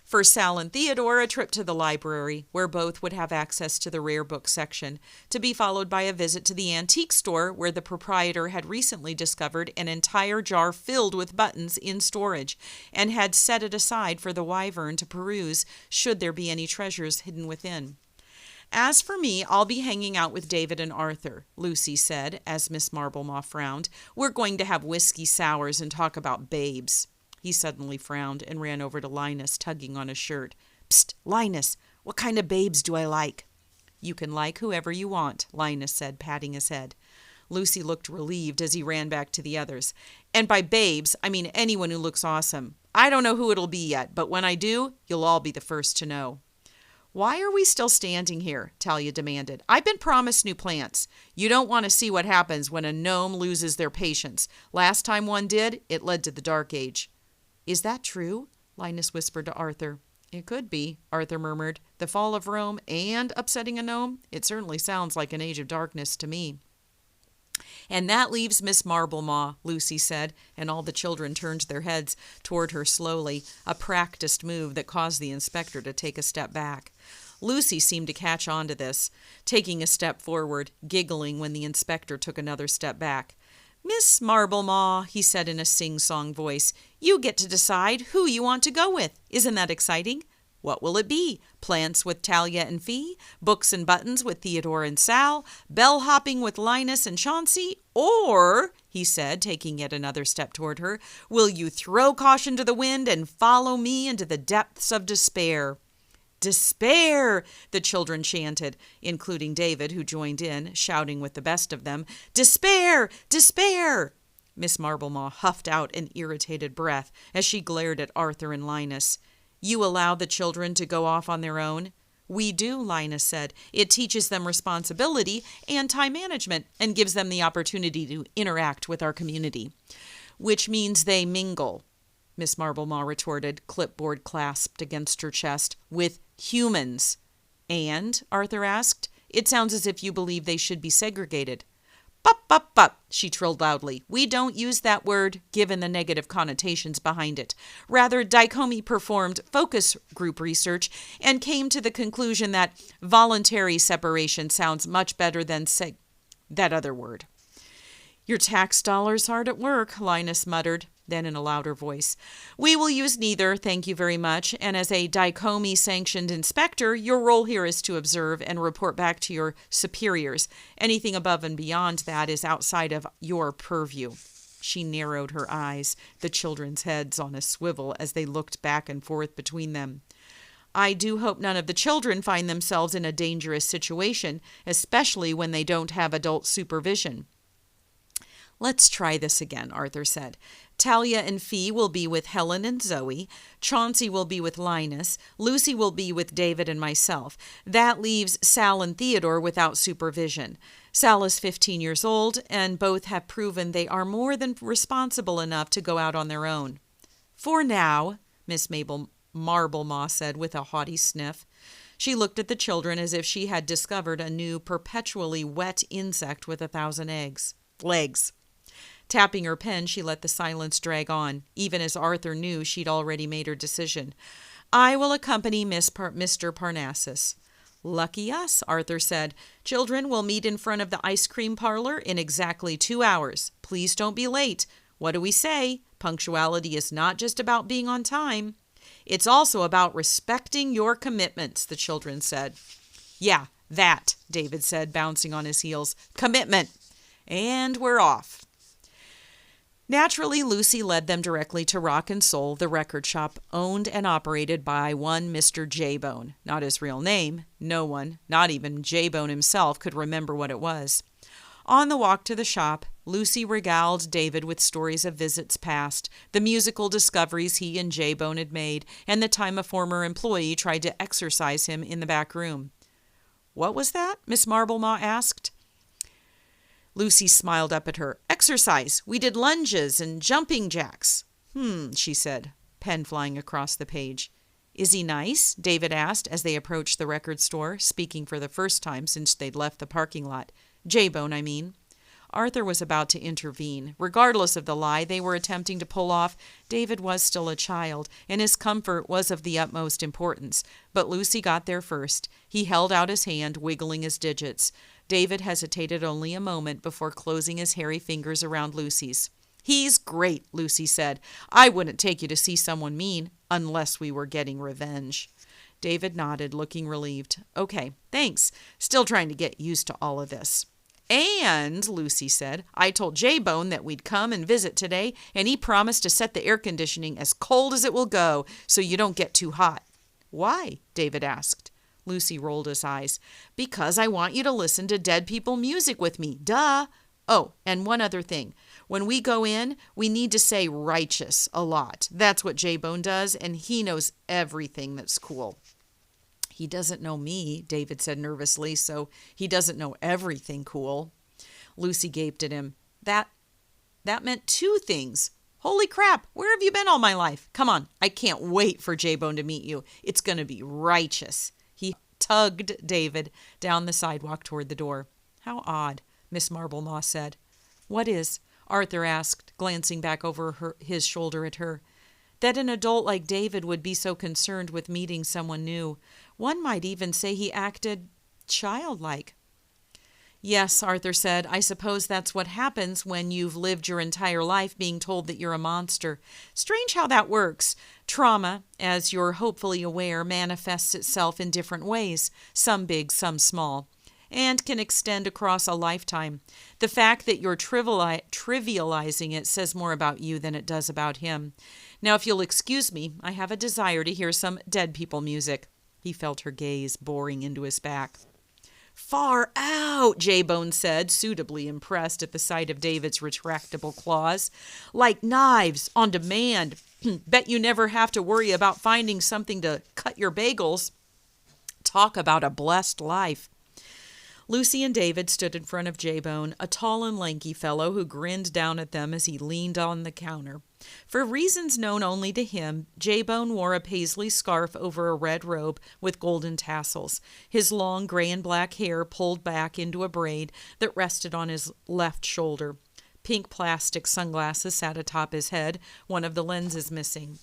For Sal and Theodore, a trip to the library, where both would have access to the rare book section, to be followed by a visit to the antique store where the proprietor had recently discovered an entire jar filled with buttons in storage and had set it aside for the Wyvern to peruse should there be any treasures hidden within. As for me, I'll be hanging out with David and Arthur, Lucy said, as Miss Marblemaw frowned. We're going to have whiskey sours and talk about babes. He suddenly frowned and ran over to Linus, tugging on his shirt. Psst, Linus, what kind of babes do I like? You can like whoever you want, Linus said, patting his head. Lucy looked relieved as he ran back to the others. And by babes, I mean anyone who looks awesome. I don't know who it'll be yet, but when I do, you'll all be the first to know. Why are we still standing here? Talia demanded. I've been promised new plants. You don't want to see what happens when a gnome loses their patience. Last time one did, it led to the Dark Age. Is that true? Linus whispered to Arthur. It could be, Arthur murmured. The fall of Rome and upsetting a gnome? It certainly sounds like an age of darkness to me. And that leaves Miss Marblemaw, Lucy said, and all the children turned their heads toward her slowly, a practiced move that caused the inspector to take a step back. Lucy seemed to catch on to this, taking a step forward, giggling when the inspector took another step back. Miss Marblemaw, he said in a sing-song voice, you get to decide who you want to go with. Isn't that exciting? What will it be? Plants with Talia and Fee? Books and buttons with Theodore and Sal? Bell-hopping with Linus and Chauncey? Or, he said, taking yet another step toward her, will you throw caution to the wind and follow me into the depths of despair? Despair, the children chanted, including David, who joined in, shouting with the best of them, Despair! Despair! Miss Marblemaw huffed out an irritated breath as she glared at Arthur and Linus. You allow the children to go off on their own? We do, Linus said. It teaches them responsibility and time management and gives them the opportunity to interact with our community. Which means they mingle, Miss Marblemaw retorted, clipboard clasped against her chest, with humans. And, Arthur asked, it sounds as if you believe they should be segregated. Bup, bup, bup, she trilled loudly. We don't use that word, given the negative connotations behind it. Rather, Dicomey performed focus group research and came to the conclusion that voluntary separation sounds much better than that other word. Your tax dollars hard at work, Linus muttered. Then in a louder voice, we will use neither, thank you very much, and as a Dicomey-sanctioned inspector, your role here is to observe and report back to your superiors. Anything above and beyond that is outside of your purview. She narrowed her eyes, the children's heads on a swivel as they looked back and forth between them. I do hope none of the children find themselves in a dangerous situation, especially when they don't have adult supervision. Let's try this again, Arthur said. Talia and Fee will be with Helen and Zoe. Chauncey will be with Linus. Lucy will be with David and myself. That leaves Sal and Theodore without supervision. Sal is 15 years old, and both have proven they are more than responsible enough to go out on their own. For now, Miss Marblemaw said with a haughty sniff. She looked at the children as if she had discovered a new, perpetually wet insect with 1,000 legs. Tapping her pen, she let the silence drag on, even as Arthur knew she'd already made her decision. I will accompany Mr. Parnassus. Lucky us, Arthur said. Children will meet in front of the ice cream parlor in exactly 2 hours. Please don't be late. What do we say? Punctuality is not just about being on time. It's also about respecting your commitments, the children said. Yeah, that, David said, bouncing on his heels. Commitment. And we're off. Naturally, Lucy led them directly to Rock and Soul, the record shop owned and operated by one Mr. J-Bone. Not his real name. No one, not even J-Bone himself, could remember what it was. On the walk to the shop, Lucy regaled David with stories of visits past, the musical discoveries he and J-Bone had made, and the time a former employee tried to exercise him in the back room. What was that? Miss Marblemaw asked. Lucy smiled up at her. Exercise. We did lunges and jumping jacks. She said, pen flying across the page. Is he nice? David asked as they approached the record store, speaking for the first time since they'd left the parking lot. J-Bone, I mean. Arthur was about to intervene. Regardless of the lie they were attempting to pull off, David was still a child, and his comfort was of the utmost importance. But Lucy got there first. He held out his hand, wiggling his digits. David hesitated only a moment before closing his hairy fingers around Lucy's. He's great, Lucy said. I wouldn't take you to see someone mean, unless we were getting revenge. David nodded, looking relieved. Okay, thanks. Still trying to get used to all of this. And, Lucy said, I told J-Bone that we'd come and visit today, and he promised to set the air conditioning as cold as it will go, so you don't get too hot. Why? David asked. Lucy rolled his eyes. Because I want you to listen to dead people music with me. Duh. Oh, and one other thing. When we go in, we need to say righteous a lot. That's what J-Bone does, and he knows everything that's cool. He doesn't know me, David said nervously, so he doesn't know everything cool. Lucy gaped at him. That meant two things. Holy crap, where have you been all my life? Come on, I can't wait for J-Bone to meet you. It's going to be righteous. He tugged David down the sidewalk toward the door. How odd, Miss Marblemaw said. What is? Arthur asked, glancing back over his shoulder at her. That an adult like David would be so concerned with meeting someone new. One might even say he acted childlike. Yes, Arthur said, I suppose that's what happens when you've lived your entire life being told that you're a monster. Strange how that works. Trauma, as you're hopefully aware, manifests itself in different ways, some big, some small, and can extend across a lifetime. The fact that you're trivializing it says more about you than it does about him. Now, if you'll excuse me, I have a desire to hear some dead people music. He felt her gaze boring into his back. Far out, J-Bone said, suitably impressed at the sight of David's retractable claws. Like knives, on demand. Bet you never have to worry about finding something to cut your bagels. Talk about a blessed life. Lucy and David stood in front of J-Bone, a tall and lanky fellow who grinned down at them as he leaned on the counter. For reasons known only to him, J-Bone wore a paisley scarf over a red robe with golden tassels, his long gray and black hair pulled back into a braid that rested on his left shoulder. Pink plastic sunglasses sat atop his head, one of the lenses missing.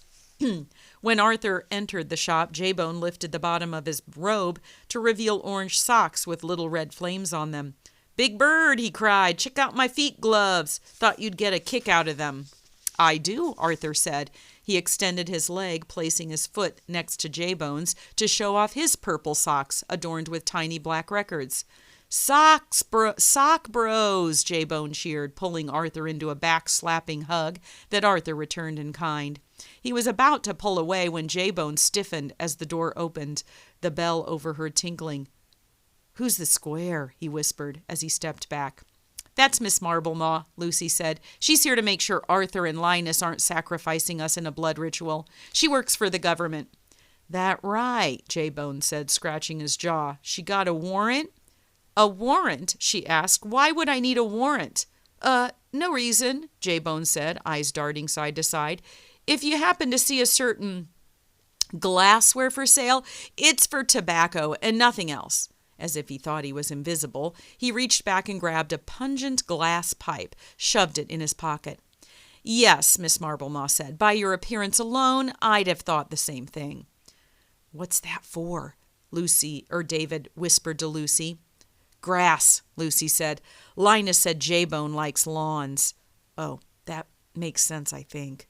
When Arthur entered the shop, J-Bone lifted the bottom of his robe to reveal orange socks with little red flames on them. Big Bird, he cried, check out my feet gloves. Thought you'd get a kick out of them. I do, Arthur said. He extended his leg, placing his foot next to J-Bone's to show off his purple socks adorned with tiny black records. Sock bros, J-Bone cheered, pulling Arthur into a back-slapping hug that Arthur returned in kind. He was about to pull away when J-Bone stiffened as the door opened, the bell overheard tinkling. Who's the square? He whispered as he stepped back. That's Miss Marblemaw, Lucy said. She's here to make sure Arthur and Linus aren't sacrificing us in a blood ritual. She works for the government. That right, J-Bone said, scratching his jaw. She got a warrant? A warrant? She asked. Why would I need a warrant? No reason, J-Bone said, eyes darting side to side. If you happen to see a certain glassware for sale, it's for tobacco and nothing else. As if he thought he was invisible, he reached back and grabbed a pungent glass pipe, shoved it in his pocket. Yes, Miss Marblemaw said. By your appearance alone, I'd have thought the same thing. What's that for? David whispered to Lucy. Grass, Lucy said. Linus said J-Bone likes lawns. Oh, that makes sense, I think.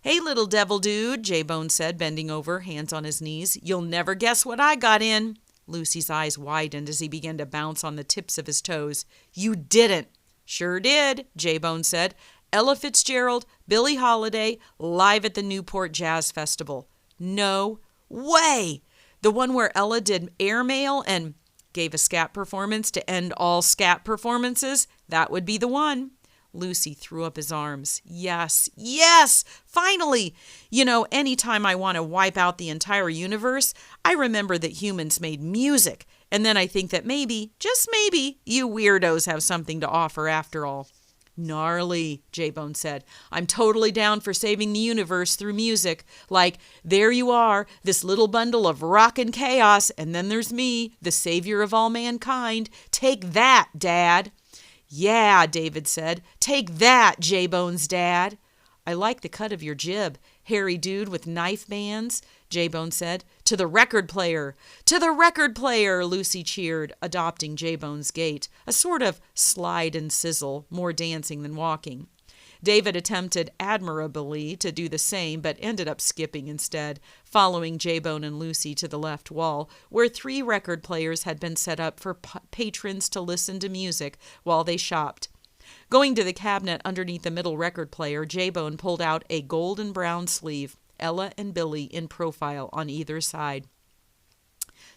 "Hey, little devil dude," J-Bone said, bending over, hands on his knees. "You'll never guess what I got in." Lucy's eyes widened as he began to bounce on the tips of his toes. "You didn't." "Sure did," J-Bone said. "Ella Fitzgerald, Billie Holiday, live at the Newport Jazz Festival." "No way!" "The one where Ella did airmail and gave a scat performance to end all scat performances? That would be the one." Lucy threw up his arms. "Yes, yes, finally! You know, anytime I want to wipe out the entire universe, I remember that humans made music, and then I think that maybe, just maybe, you weirdos have something to offer after all." "Gnarly," J-Bone said. "I'm totally down for saving the universe through music. Like, there you are, this little bundle of rockin' chaos, and then there's me, the savior of all mankind. Take that, Dad." "Yeah," David said. "Take that, J-Bone's dad." "I like the cut of your jib, hairy dude with knife bands," J-Bone said. "To the record player! To the record player!" Lucy cheered, adopting J-Bone's gait, a sort of slide and sizzle, more dancing than walking. David attempted admirably to do the same, but ended up skipping instead, following J-Bone and Lucy to the left wall, where 3 record players had been set up for patrons to listen to music while they shopped. Going to the cabinet underneath the middle record player, J-Bone pulled out a golden brown sleeve, Ella and Billie in profile on either side.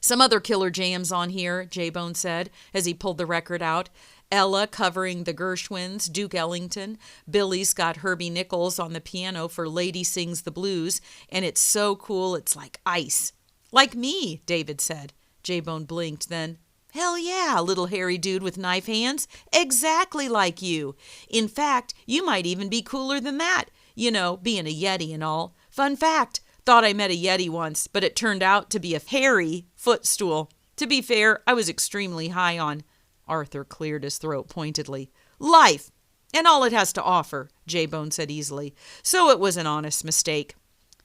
"Some other killer jams on here," J-Bone said as he pulled the record out. "Ella covering the Gershwins, Duke Ellington. Billie's got Herbie Nichols on the piano for Lady Sings the Blues, and it's so cool it's like ice." "Like me," David said. J-Bone blinked, then, "Hell yeah, little hairy dude with knife hands. Exactly like you. In fact, you might even be cooler than that. You know, being a Yeti and all. Fun fact, thought I met a Yeti once, but it turned out to be a hairy footstool. To be fair, I was extremely high on," Arthur cleared his throat pointedly, "life, and all it has to offer," J-Bone said easily. "So it was an honest mistake."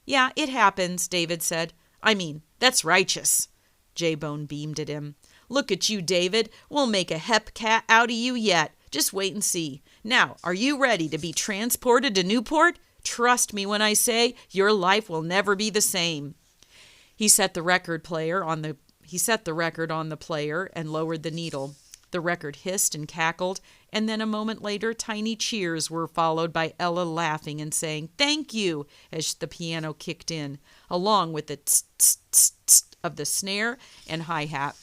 "Yeah, it happens," David said. "I mean, that's righteous." J-Bone beamed at him. "Look at you, David. We'll make a hep cat out of you yet. Just wait and see. Now, are you ready to be transported to Newport? Trust me when I say your life will never be the same." He set the record on the player and lowered the needle. The record hissed and cackled, and then a moment later tiny cheers were followed by Ella laughing and saying "thank you" as the piano kicked in, along with the tss, tss, tss, tss of the snare and hi-hat.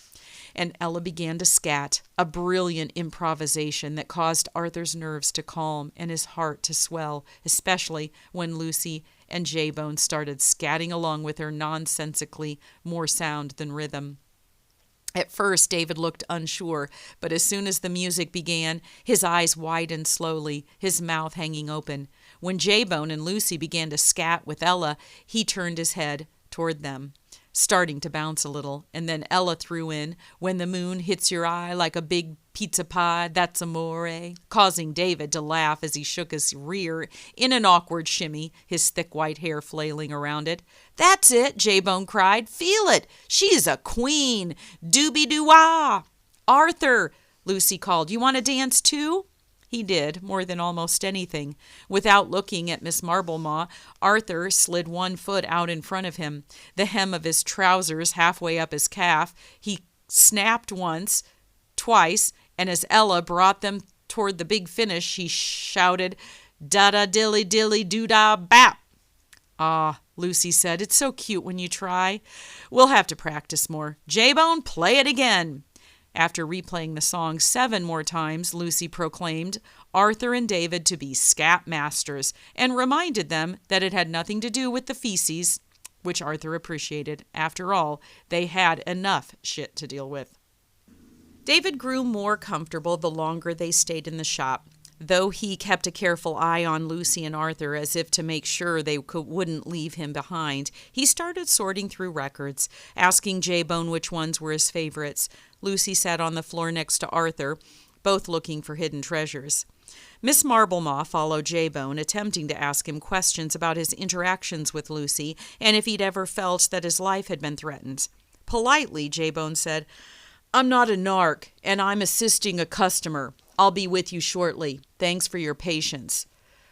And Ella began to scat, a brilliant improvisation that caused Arthur's nerves to calm and his heart to swell, especially when Lucy and J-Bone started scatting along with her nonsensically, more sound than rhythm. At first, David looked unsure, but as soon as the music began, his eyes widened slowly, his mouth hanging open. When J-Bone and Lucy began to scat with Ella, he turned his head toward them, starting to bounce a little, and then Ella threw in "When the Moon Hits Your Eye Like a Big Pizza Pie, That's Amore," causing David to laugh as he shook his rear in an awkward shimmy, his thick white hair flailing around it. "That's it," J-Bone cried. "Feel it! She's a queen! Doobie-doo-wah!" "Arthur," Lucy called, "you want to dance too?" He did, more than almost anything. Without looking at Miss Marblemaw, Arthur slid one foot out in front of him, the hem of his trousers halfway up his calf. He snapped once, twice, and as Ella brought them toward the big finish, he shouted, "Da-da-dilly-dilly-doo-da-bap!" "Ah," Lucy said, "it's so cute when you try. We'll have to practice more. J-Bone, play it again." After replaying the song 7 more times, Lucy proclaimed Arthur and David to be scat masters and reminded them that it had nothing to do with the feces, which Arthur appreciated. After all, they had enough shit to deal with. David grew more comfortable the longer they stayed in the shop, though he kept a careful eye on Lucy and Arthur as if to make sure they wouldn't leave him behind. He started sorting through records, asking J-Bone which ones were his favorites. Lucy sat on the floor next to Arthur, both looking for hidden treasures. Miss Marblemaw followed J-Bone, attempting to ask him questions about his interactions with Lucy and if he'd ever felt that his life had been threatened. Politely, J-Bone said, "I'm not a narc, and I'm assisting a customer. I'll be with you shortly. Thanks for your patience."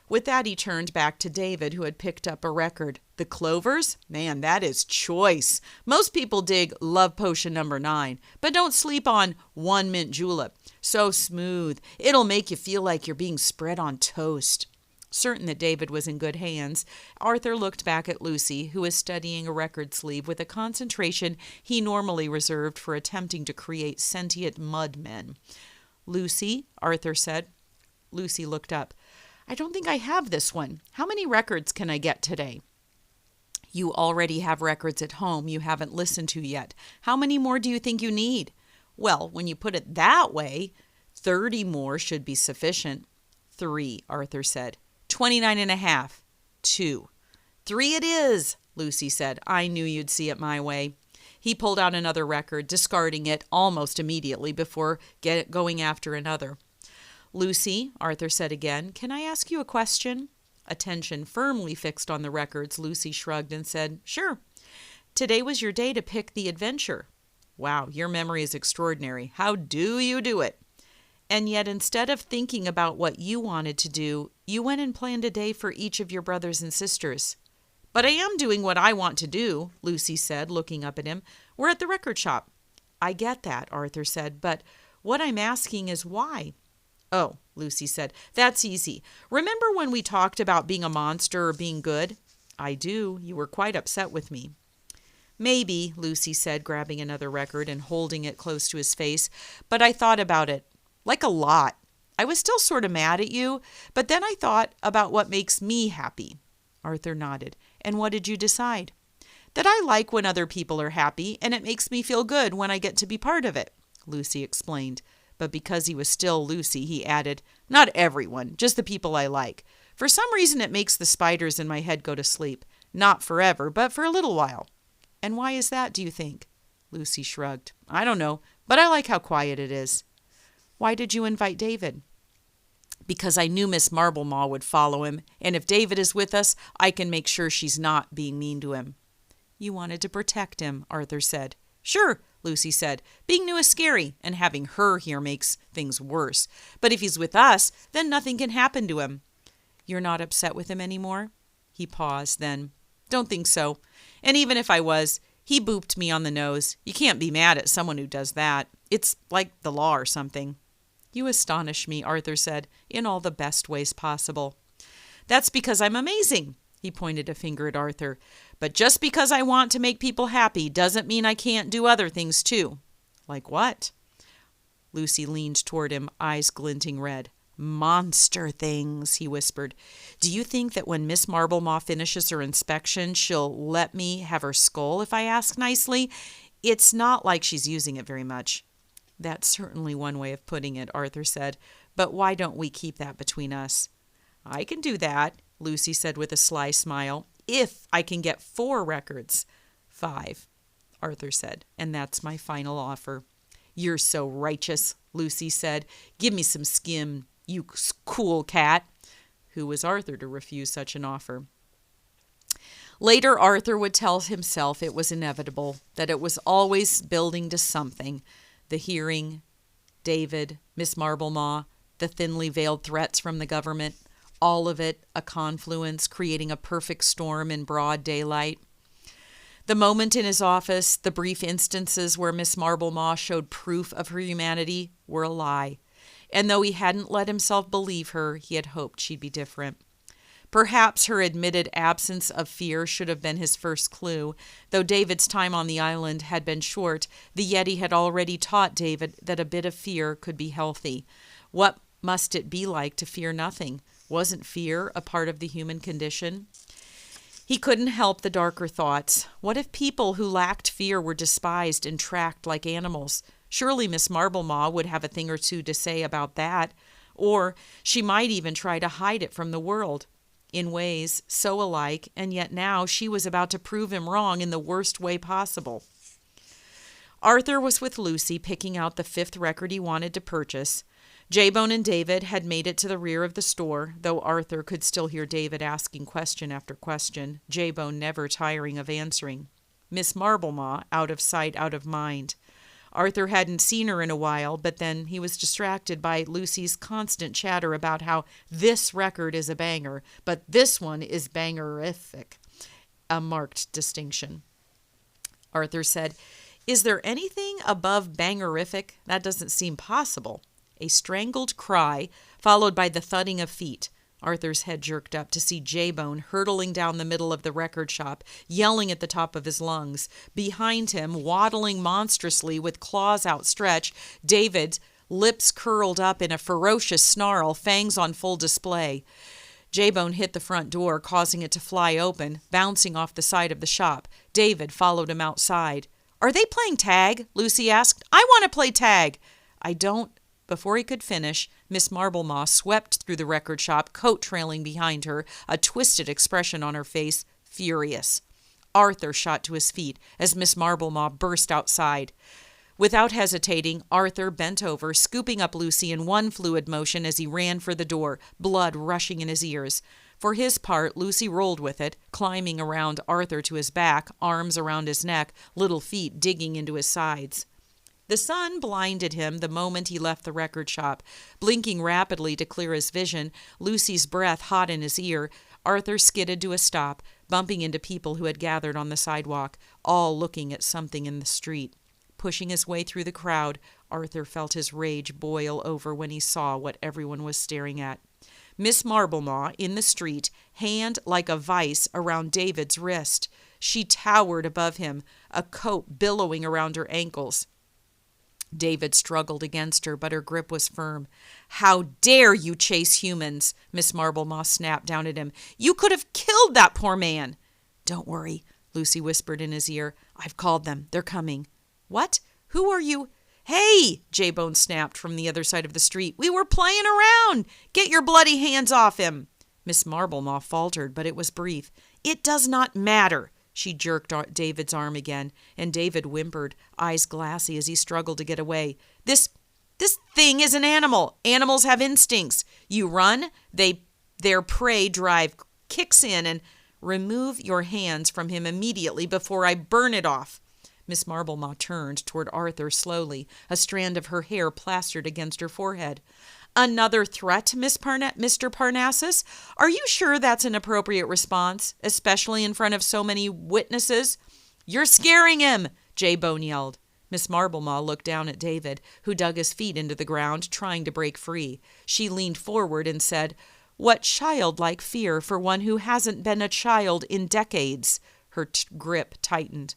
With that, he turned back to David, who had picked up a record. The Clovers? Man, that is choice. Most people dig Love Potion number 9, but don't sleep on One Mint Julep. So smooth, it'll make you feel like you're being spread on toast. Certain that David was in good hands, Arthur looked back at Lucy, who was studying a record sleeve with a concentration he normally reserved for attempting to create sentient mud men. "Lucy," Arthur said. Lucy looked up. "I don't think I have this one. How many records can I get today?" "You already have records at home you haven't listened to yet. How many more do you think you need?" "Well, when you put it that way, 30 more should be sufficient." "3," Arthur said. 29 and a half. 2. "3 it is," Lucy said. "I knew you'd see it my way." He pulled out another record, discarding it almost immediately before going after another. "Lucy," Arthur said again, "can I ask you a question?" Attention firmly fixed on the records, Lucy shrugged and said, "Sure." "Today was your day to pick the adventure." "Wow, your memory is extraordinary. How do you do it?" "And yet instead of thinking about what you wanted to do, you went and planned a day for each of your brothers and sisters." "But I am doing what I want to do," Lucy said, looking up at him. "We're at the record shop." "I get that," Arthur said, "but what I'm asking is why?" "Oh," Lucy said, "that's easy. Remember when we talked about being a monster or being good?" "I do. You were quite upset with me." "Maybe," Lucy said, grabbing another record and holding it close to his face, "but I thought about it. Like a lot. I was still sort of mad at you, but then I thought about what makes me happy." Arthur nodded. "And what did you decide?" "That I like when other people are happy, and it makes me feel good when I get to be part of it," Lucy explained. But because he was still Lucy, he added, "Not everyone, just the people I like. For some reason it makes the spiders in my head go to sleep. Not forever, but for a little while." "And why is that, do you think?" Lucy shrugged. "I don't know, but I like how quiet it is." "Why did you invite David?" "Because I knew Miss Marblemaw would follow him, and if David is with us, I can make sure she's not being mean to him." "You wanted to protect him," Arthur said. "Sure," Lucy said. "Being new is scary, and having her here makes things worse. But if he's with us, then nothing can happen to him." "You're not upset with him anymore?" He paused, then, "Don't think so. And even if I was, he booped me on the nose. You can't be mad at someone who does that. It's like the law or something." "You astonish me," Arthur said, "in all the best ways possible." "That's because I'm amazing." He pointed a finger at Arthur. "But just because I want to make people happy doesn't mean I can't do other things too." "Like what?" Lucy leaned toward him, eyes glinting red. "Monster things," he whispered. "Do you think that when Miss Marblemaw finishes her inspection, she'll let me have her skull if I ask nicely? It's not like she's using it very much." "That's certainly one way of putting it," Arthur said. "But why don't we keep that between us?" "I can do that," Lucy said with a sly smile, "if I can get 4 records. 5, Arthur said, "and that's my final offer." "You're so righteous," Lucy said. "Give me some skim, you cool cat." Who was Arthur to refuse such an offer? Later, Arthur would tell himself it was inevitable, that it was always building to something. The hearing, David, Miss Marblemaw, the thinly veiled threats from the government, all of it a confluence, creating a perfect storm in broad daylight. The moment in his office, the brief instances where Miss Marblemaw showed proof of her humanity, were a lie. And though he hadn't let himself believe her, he had hoped she'd be different. Perhaps her admitted absence of fear should have been his first clue. Though David's time on the island had been short, the Yeti had already taught David that a bit of fear could be healthy. What must it be like to fear nothing? Wasn't fear a part of the human condition? He couldn't help the darker thoughts. What if people who lacked fear were despised and tracked like animals? Surely Miss Marblemaw would have a thing or two to say about that. Or she might even try to hide it from the world. In ways so alike, and yet now she was about to prove him wrong in the worst way possible. Arthur was with Lucy, picking out the 5th record he wanted to purchase. J-Bone and David had made it to the rear of the store, though Arthur could still hear David asking question after question, J-Bone never tiring of answering. Miss Marblemaw, out of sight, out of mind. Arthur hadn't seen her in a while, but then he was distracted by Lucy's constant chatter about how this record is a banger, but this one is bangerific, a marked distinction. Arthur said, "Is there anything above bangerific? That doesn't seem possible." A strangled cry, followed by the thudding of feet. Arthur's head jerked up to see J-Bone hurtling down the middle of the record shop, yelling at the top of his lungs. Behind him, waddling monstrously with claws outstretched, David, lips curled up in a ferocious snarl, fangs on full display. J-Bone hit the front door, causing it to fly open, bouncing off the side of the shop. David followed him outside. "Are they playing tag?" Lucy asked. "I want to play tag." "I don't." Before he could finish, Miss Marblemaw swept through the record shop, coat trailing behind her, a twisted expression on her face, furious. Arthur shot to his feet as Miss Marblemaw burst outside. Without hesitating, Arthur bent over, scooping up Lucy in one fluid motion as he ran for the door, blood rushing in his ears. For his part, Lucy rolled with it, climbing around Arthur to his back, arms around his neck, little feet digging into his sides. The sun blinded him the moment he left the record shop. Blinking rapidly to clear his vision, Lucy's breath hot in his ear, Arthur skidded to a stop, bumping into people who had gathered on the sidewalk, all looking at something in the street. Pushing his way through the crowd, Arthur felt his rage boil over when he saw what everyone was staring at. Miss Marblemaw, in the street, hand like a vice around David's wrist. She towered above him, a coat billowing around her ankles. David struggled against her, but her grip was firm. "How dare you chase humans?" Miss Marblemaw snapped down at him. "You could have killed that poor man." "Don't worry," Lucy whispered in his ear. "I've called them. They're coming." "What? Who are you?" "Hey!" J-Bone snapped from the other side of the street. "We were playing around. Get your bloody hands off him." Miss Marblemaw faltered, but it was brief. "It does not matter." She jerked David's arm again, and David whimpered, eyes glassy as he struggled to get away. This thing is an animal. Animals have instincts. You run, their prey drive kicks in, and remove your hands from him immediately before I burn it off." Miss Marblemaw turned toward Arthur slowly, a strand of her hair plastered against her forehead. "Another threat, Mr. Parnassus? Are you sure that's an appropriate response, especially in front of so many witnesses?" "You're scaring him!" J-Bone yelled. Miss Marblemaw looked down at David, who dug his feet into the ground, trying to break free. She leaned forward and said, "What childlike fear for one who hasn't been a child in decades." Her grip tightened.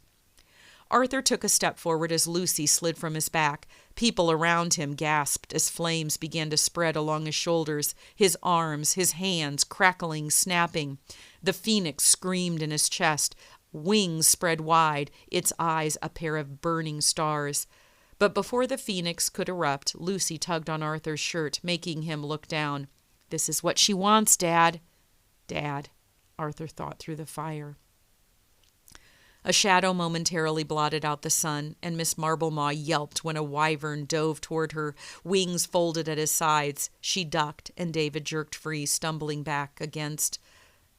Arthur took a step forward as Lucy slid from his back. People around him gasped as flames began to spread along his shoulders, his arms, his hands crackling, snapping. The phoenix screamed in his chest, wings spread wide, its eyes a pair of burning stars. But before the phoenix could erupt, Lucy tugged on Arthur's shirt, making him look down. "This is what she wants, Dad." Dad, Arthur thought through the fire. A shadow momentarily blotted out the sun, and Miss Marblemaw yelped when a wyvern dove toward her, wings folded at his sides. She ducked, and David jerked free, stumbling back against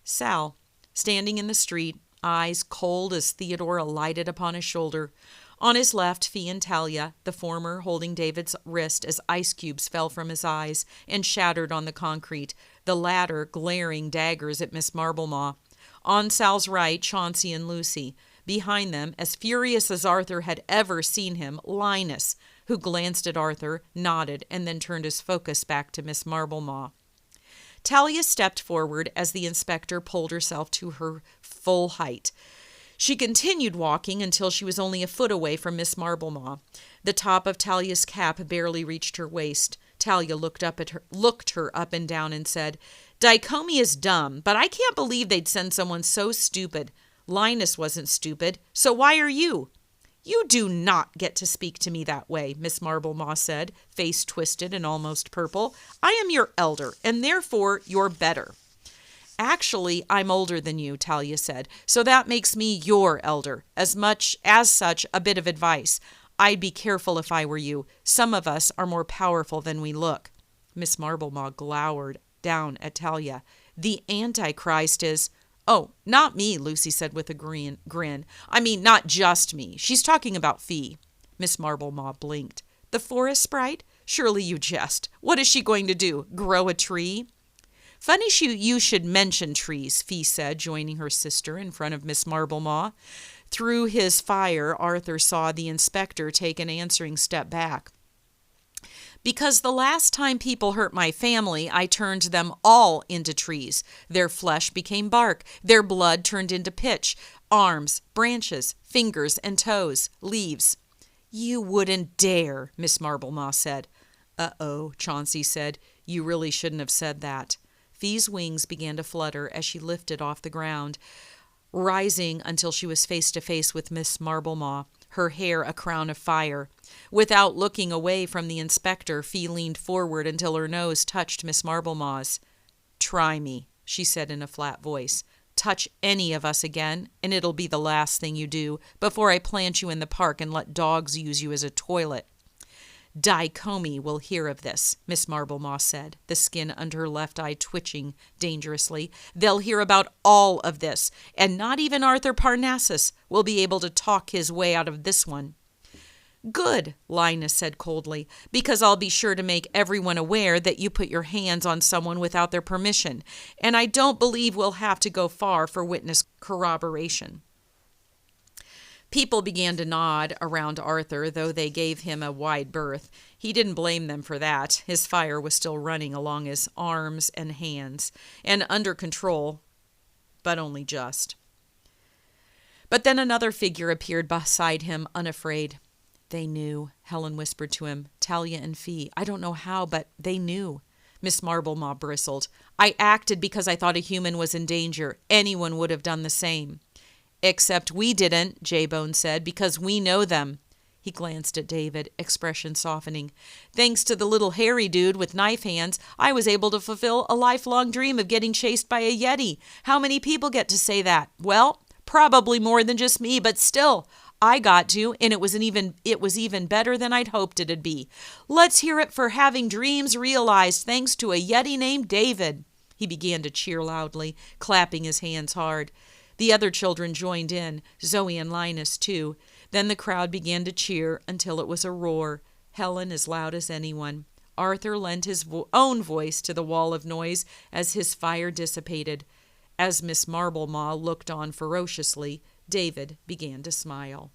Sal, standing in the street, eyes cold as Theodore alighted upon his shoulder. On his left, Fee and Talia, the former holding David's wrist as ice cubes fell from his eyes and shattered on the concrete, the latter glaring daggers at Miss Marblemaw. On Sal's right, Chauncey and Lucy. Behind them, as furious as Arthur had ever seen him, Linus, who glanced at Arthur, nodded, and then turned his focus back to Miss Marblemaw. Talia stepped forward as the inspector pulled herself to her full height. She continued walking until she was only a foot away from Miss Marblemaw. The top of Talia's cap barely reached her waist. Talia looked her up and down and said, "Dicomie is dumb, but I can't believe they'd send someone so stupid. Linus wasn't stupid, so why are you?" "You do not get to speak to me that way," Miss Marblemaw said, face twisted and almost purple. "I am your elder, and therefore you're better." "Actually, I'm older than you," Talia said, "so that makes me your elder. As such, a bit of advice. I'd be careful if I were you. Some of us are more powerful than we look." Miss Marblemaw glowered down at Talia. "The Antichrist is—" "Oh, not me," Lucy said with a grin. "I mean, not just me. She's talking about Fee." Miss Marblemaw blinked. The forest sprite? Surely you jest. What is she going to do? Grow a tree? Funny you should mention trees, Fee said, joining her sister in front of Miss Marblemaw. Through his fire, Arthur saw the inspector take an answering step back. Because the last time people hurt my family, I turned them all into trees. Their flesh became bark. Their blood turned into pitch, arms, branches, fingers and toes, leaves. You wouldn't dare, Miss Marblemaw said. Uh-oh, Chauncey said. You really shouldn't have said that. Fee's wings began to flutter as she lifted off the ground, rising until she was face to face with Miss Marblemaw, her hair a crown of fire. Without looking away from the inspector, Fee leaned forward until her nose touched Miss Marblemaw's. Try me, she said in a flat voice. Touch any of us again, and it'll be the last thing you do before I plant you in the park and let dogs use you as a toilet. Dicomey will hear of this, Miss Marblemaw said, the skin under her left eye twitching dangerously. They'll hear about all of this, and not even Arthur Parnassus will be able to talk his way out of this one. Good, Linus said coldly, because I'll be sure to make everyone aware that you put your hands on someone without their permission, and I don't believe we'll have to go far for witness corroboration. People began to nod around Arthur, though they gave him a wide berth. He didn't blame them for that. His fire was still running along his arms and hands, and under control, but only just. But then another figure appeared beside him, unafraid. They knew, Helen whispered to him, Talia and Fee. I don't know how, but they knew. Miss Marblemaw bristled. I acted because I thought a human was in danger. Anyone would have done the same. Except we didn't, J-Bone said, because we know them. He glanced at David, expression softening. Thanks to the little hairy dude with knife hands, I was able to fulfill a lifelong dream of getting chased by a Yeti. How many people get to say that? Well, probably more than just me, but still, I got to, and it was even better than I'd hoped it'd be. Let's hear it for having dreams realized thanks to a Yeti named David. He began to cheer loudly, clapping his hands hard. The other children joined in, Zoe and Linus too. Then the crowd began to cheer until it was a roar, Helen as loud as anyone. Arthur lent his own voice to the wall of noise as his fire dissipated. As Miss Marblemaw looked on ferociously, David began to smile.